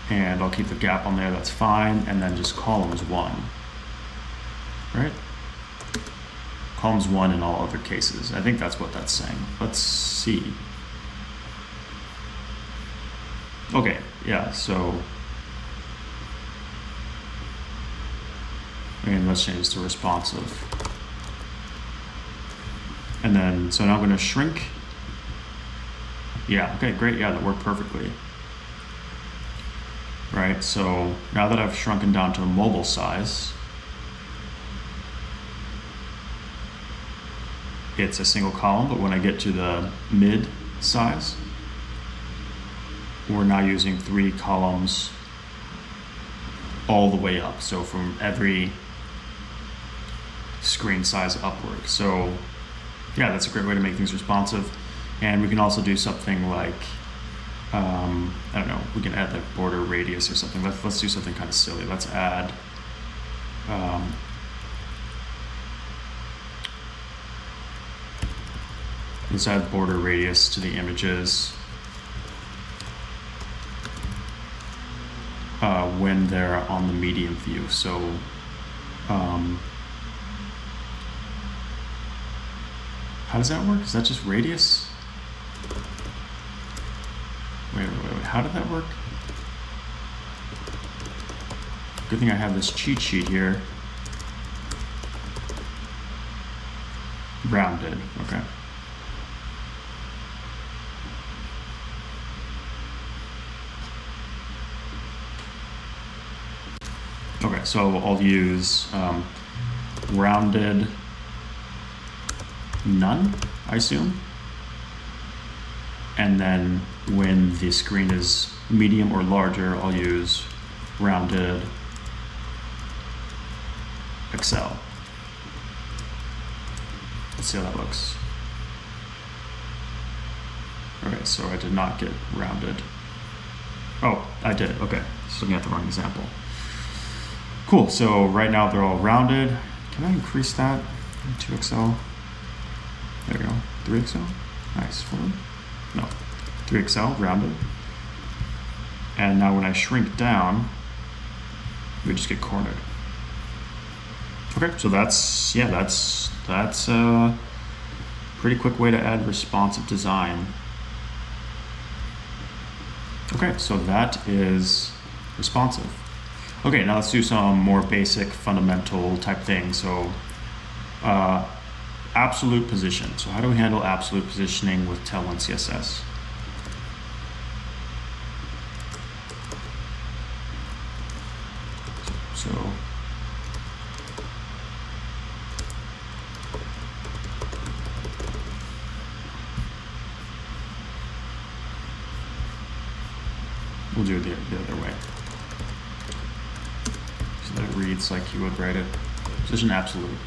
and I'll keep the gap on there, that's fine, and then just columns 1, right? columns 1 in all other cases. I think that's what that's saying. Let's see. Okay, yeah, so again, let's change this to responsive. And then, so now I'm gonna shrink. Yeah, okay, great, yeah, that worked perfectly. Right, so now that I've shrunken down to a mobile size, it's a single column, but when I get to the mid size, we're now using 3 columns all the way up. So from every screen size upward. So yeah, that's a great way to make things responsive. And we can also do something like, I don't know, we can add like border radius or something. Let's do something kind of silly. Let's add, border radius to the images when they're on the medium view. So how does that work? Is that just radius? Wait, how did that work? Good thing I have this cheat sheet here. Rounded, okay. Okay, so I'll use rounded none, I assume. And then when the screen is medium or larger, I'll use rounded Excel. Let's see how that looks. Okay, so I did not get rounded. Oh, I did, okay. Just looking at the wrong example. Cool, so right now they're all rounded. Can I increase that? 2XL. There we go. 3XL. Nice. 4. No. 3XL, rounded. And now when I shrink down, we just get cornered. Okay, so that's a pretty quick way to add responsive design. Okay, so that is responsive. Okay, now let's do some more basic fundamental type things. So absolute position. So how do we handle absolute positioning with Tailwind CSS? So we'll do it the other way. So that it reads like you would write it. Position absolute.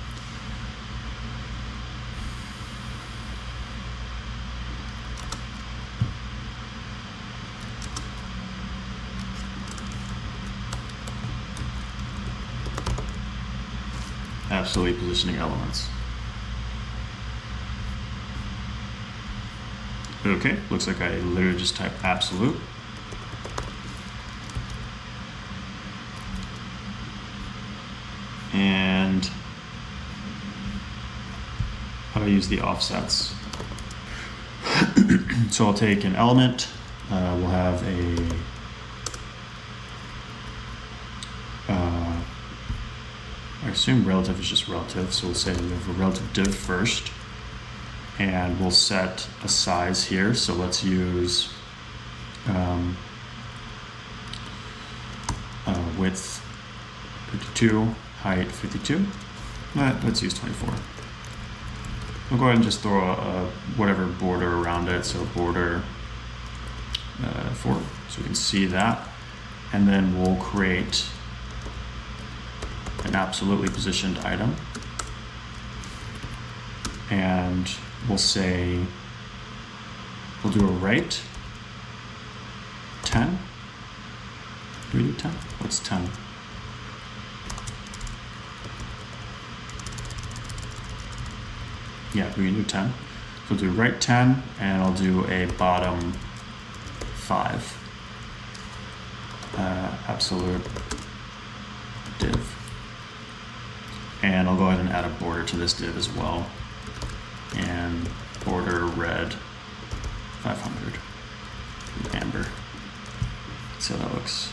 Absolutely positioning elements. Okay, looks like I literally just typed absolute. And how do I use the offsets? So I'll take an element, we'll have a I assume relative is just relative, so we'll say we have a relative div first, and we'll set a size here. So let's use width 52, height 52. Let's use 24. We'll go ahead and just throw a whatever border around it, so border 4, so we can see that, and then we'll create an absolutely positioned item, and we'll say we'll do a right 10. Do we do 10? What's 10? Yeah, we can do 10. So we'll do right 10, and I'll do a bottom 5. Absolute div. And I'll go ahead and add a border to this div as well. and border red 500, amber. Let's see how that looks.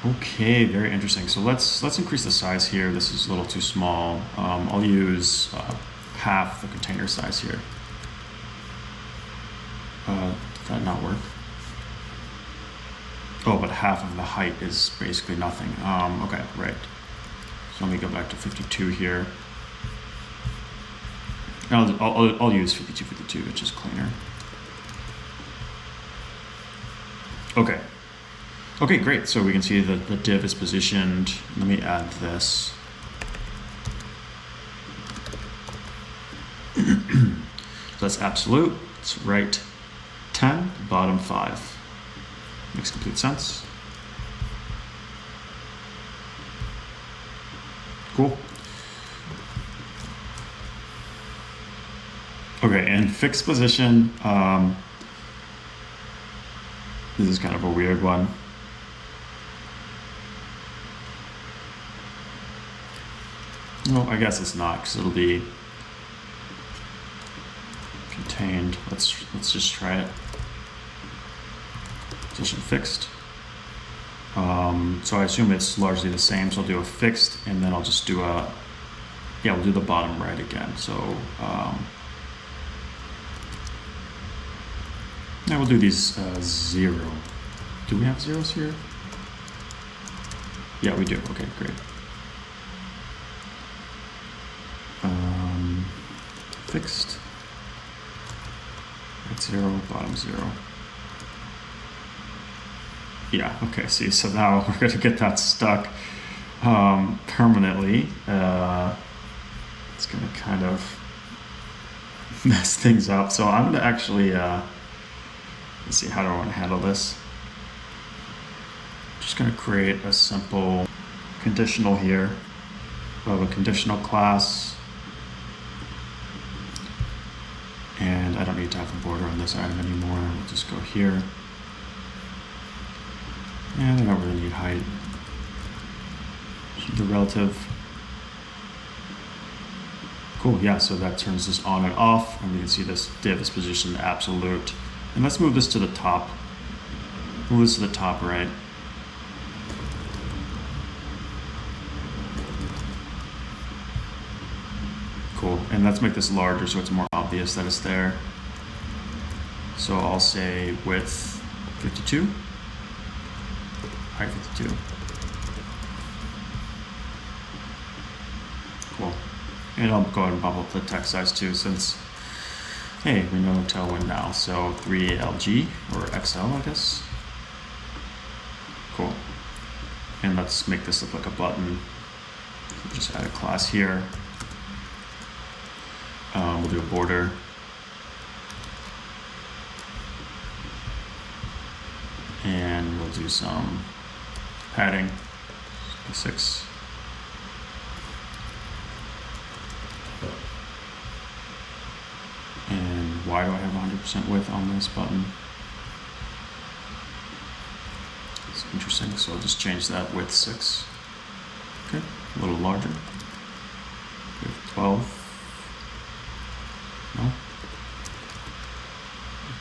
Okay, very interesting. So let's increase the size here. This is a little too small. I'll use half the container size here. Did that not work? Oh, but half of the height is basically nothing. Okay, right. So let me go back to 52 here. I'll use 52, which is cleaner. Okay. Okay, great. So we can see that the div is positioned. Let me add this. So that's absolute. It's right 10, bottom 5. Makes complete sense. Cool. Okay, and fixed position. This is kind of a weird one. Well, I guess it's not, because it'll be contained. Let's just try it. Position fixed. So I assume it's largely the same. So I'll do a fixed, and then I'll just do a, yeah, we'll do the bottom right again. So yeah, we'll do these 0. Do we have zeros here? Yeah, we do. Okay, great. Fixed. Right 0, bottom 0. Yeah, okay, see, so now we're gonna get that stuck permanently. It's gonna kind of mess things up. So I'm gonna actually, let's see, how do I wanna handle this? Just gonna create a simple conditional here. We'll have a conditional class. And I don't need to have a border on this item anymore. We'll just go here. And I don't really need height. Should do relative. Cool, yeah, so that turns this on and off, and we can see this div is positioned absolute. And let's move this to the top. Move this to the top right. Cool, and let's make this larger so it's more obvious that it's there. So I'll say width 52, height 52. Cool, and I'll go ahead and bump up the text size too, since, hey, we know Tailwind now, so 3LG, or XL, I guess. Cool, and let's make this look like a button. So just add a class here. We'll do a border. And we'll do some padding, 6. And why do I have 100% width on this button? It's interesting, so I'll just change that width 6. Okay, a little larger. Width 12. No.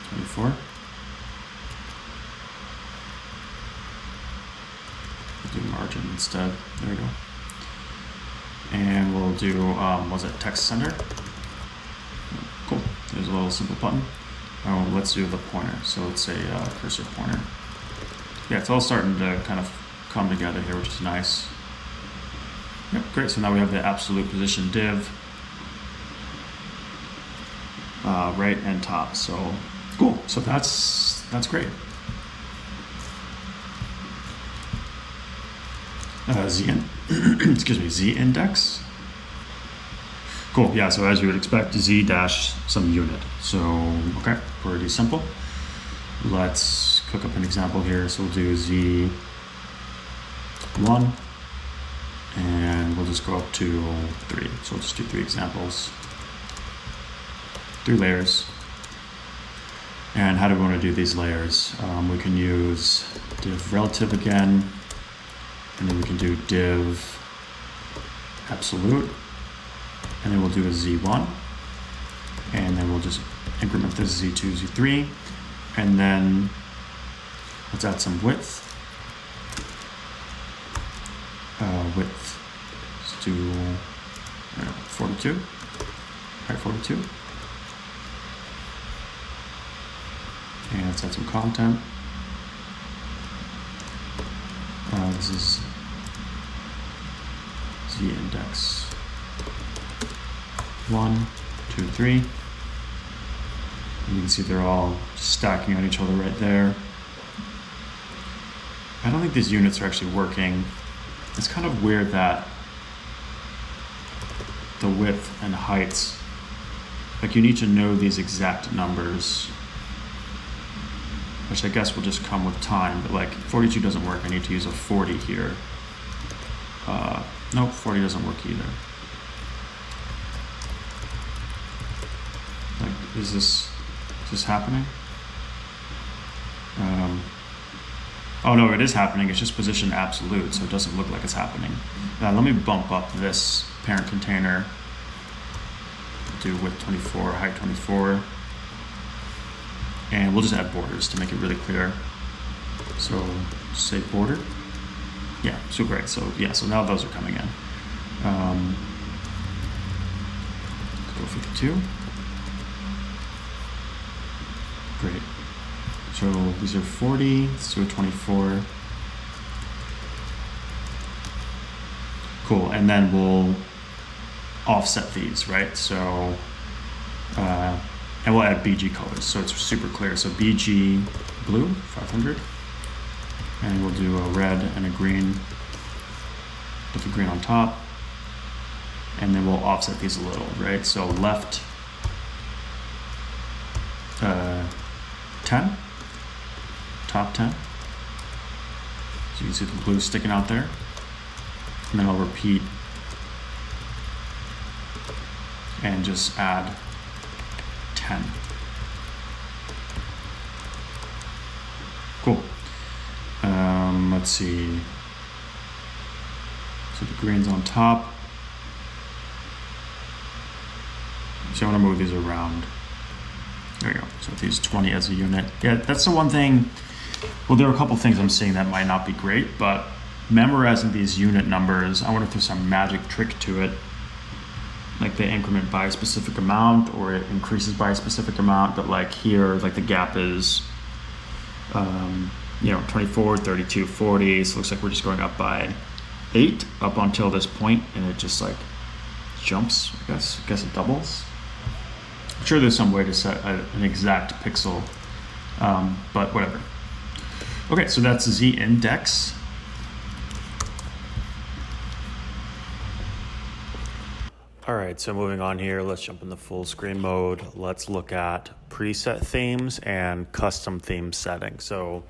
24. We'll do margin instead. There we go. And we'll do, was it text center? Cool. There's a little simple button. Oh, let's do the pointer. So let's say cursor pointer. Yeah, it's all starting to kind of come together here, which is nice. Yep, great. So now we have the absolute position div. Right and top, so cool. So that's great. Excuse me, Z index. Cool. Yeah. So as you would expect, Z dash some unit. So okay, pretty simple. Let's cook up an example here. So we'll do Z1, and we'll just go up to 3. So we'll just do 3 examples. 3 layers. And how do we want to do these layers? We can use div relative again, and then we can do div absolute, and then we'll do a Z1, and then we'll just increment this Z2, Z3, and then let's add some width. Let's do 42, height 42. And let's add some content. This is Z index 1, 2, 3. And you can see they're all stacking on each other right there. I don't think these units are actually working. It's kind of weird that the width and heights, like you need to know these exact numbers, which I guess will just come with time, but like 42 doesn't work. I need to use a 40 here. Nope, 40 doesn't work either. Like, is this happening? Oh no, it is happening. It's just position absolute, so it doesn't look like it's happening. Let me bump up this parent container. Do width 24, height 24. And we'll just add borders to make it really clear. So say border. Yeah, so great. So yeah, so now those are coming in. Let's go 52. Great. So these are 40, let's do a 24. Cool, and then we'll offset these, right? So, and we'll add BG colors, so it's super clear. So BG blue, 500. And we'll do a red and a green with the green on top. And then we'll offset these a little, right? So left 10. Top 10. So you can see the blue sticking out there. And then I'll repeat and just add 10. Cool. Let's see. So the green's on top. So I want to move these around. There we go. So these 20 as a unit. Yeah, that's the one thing. Well, there are a couple things I'm seeing that might not be great, but memorizing these unit numbers, I wonder if there's some magic trick to it. Like they increment by a specific amount or it increases by a specific amount, but like here, like the gap is, 24, 32, 40. So it looks like we're just going up by 8 up until this point, and it just like jumps, I guess it doubles. I'm sure there's some way to set an exact pixel, but whatever. Okay, so that's Z index. All right, so moving on here, let's jump in the full screen mode. Let's look at preset themes and custom theme settings. So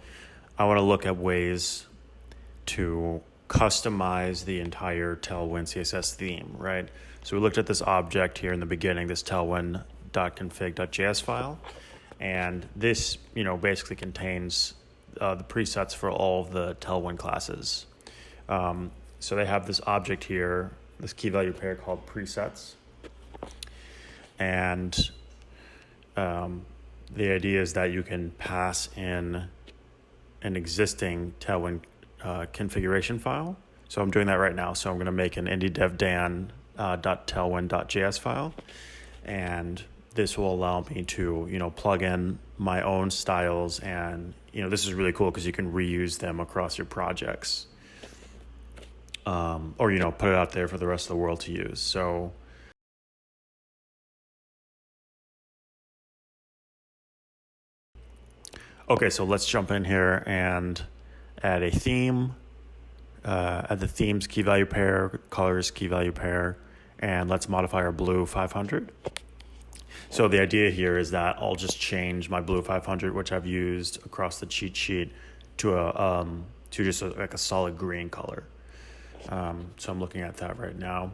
I want to look at ways to customize the entire Tailwind CSS theme, right? So we looked at this object here in the beginning, this tailwind.config.js file. And this, basically contains the presets for all of the Tailwind classes. So they have this object here, this key value pair called presets. And the idea is that you can pass in an existing Tailwind configuration file. So I'm doing that right now. So I'm going to make an indie.dev.dan.tailwind.js file. And this will allow me to, plug in my own styles. And, this is really cool because you can reuse them across your projects. Or, put it out there for the rest of the world to use. So okay, so let's jump in here and add a theme, add the themes key value pair, colors key value pair, and let's modify our blue 500. So the idea here is that I'll just change my blue 500, which I've used across the cheat sheet, to just like a solid green color. So I'm looking at that right now.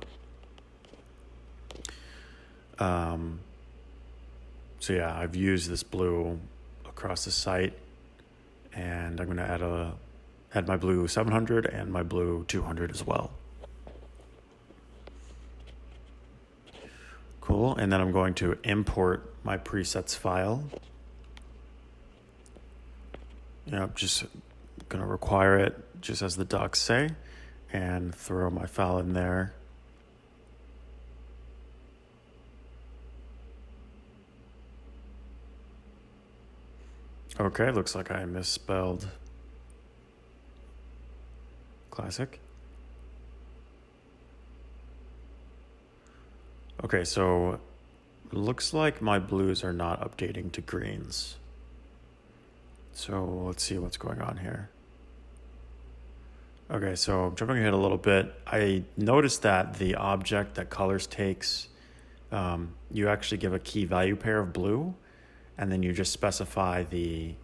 So yeah, I've used this blue across the site, and I'm going to add my blue 700 and my blue 200 as well. Cool, and then I'm going to import my presets file. Just gonna require it just as the docs say, and throw my file in there. Okay, looks like I misspelled classic. Okay, so it looks like my blues are not updating to greens. So let's see what's going on here. Okay, so jumping ahead a little bit, I noticed that the object that colors takes, you actually give a key value pair of blue, and then you just specify the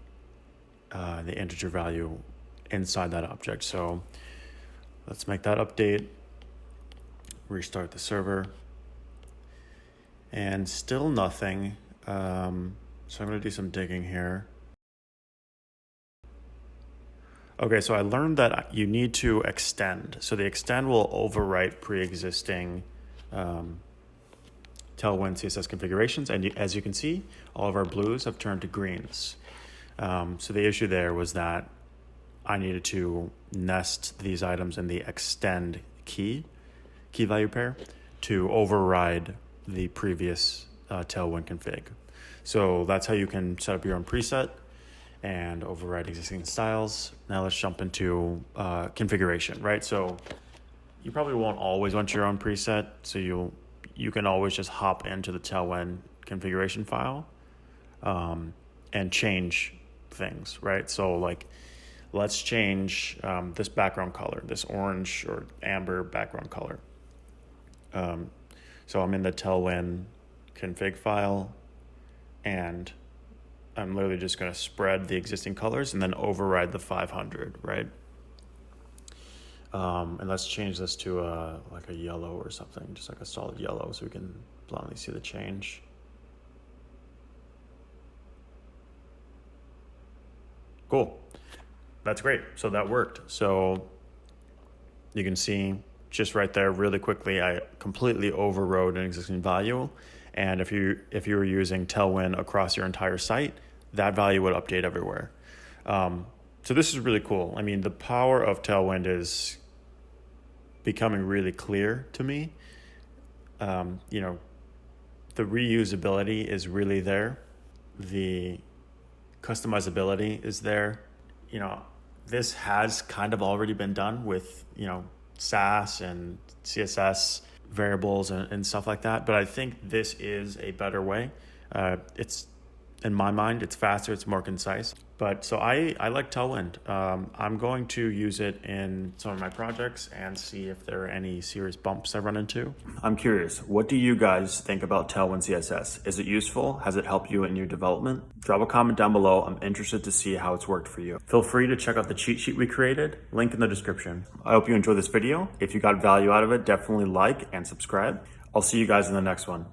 integer value inside that object. So let's make that update, restart the server, and still nothing. So I'm gonna do some digging here. Okay, so I learned that you need to extend. So the extend will overwrite pre-existing Tailwind CSS configurations. And as you can see, all of our blues have turned to greens. So the issue there was that I needed to nest these items in the extend key value pair to override the previous Tailwind config. So that's how you can set up your own preset and override existing styles. Now let's jump into configuration, right? So you probably won't always want your own preset, so you can always just hop into the Tailwind configuration file and change things, right? So like, let's change this background color, this orange or amber background color. So I'm in the Tailwind config file, and I'm literally just going to spread the existing colors and then override the 500, right? And let's change this to like a yellow or something, just like a solid yellow, so we can bluntly see the change. Cool. That's great. So that worked. So you can see just right there really quickly, I completely overrode an existing value. And if you were using Tailwind across your entire site, that value would update everywhere. So this is really cool. I mean, the power of Tailwind is becoming really clear to me. The reusability is really there. The customizability is there. This has kind of already been done with, Sass and CSS variables and stuff like that. But I think this is a better way. It's, in my mind, it's faster, it's more concise. But so I like Tailwind. I'm going to use it in some of my projects and see if there are any serious bumps I run into. I'm curious, what do you guys think about Tailwind CSS? Is it useful? Has it helped you in your development? Drop a comment down below. I'm interested to see how it's worked for you. Feel free to check out the cheat sheet we created, link in the description. I hope you enjoyed this video. If you got value out of it, definitely like and subscribe. I'll see you guys in the next one.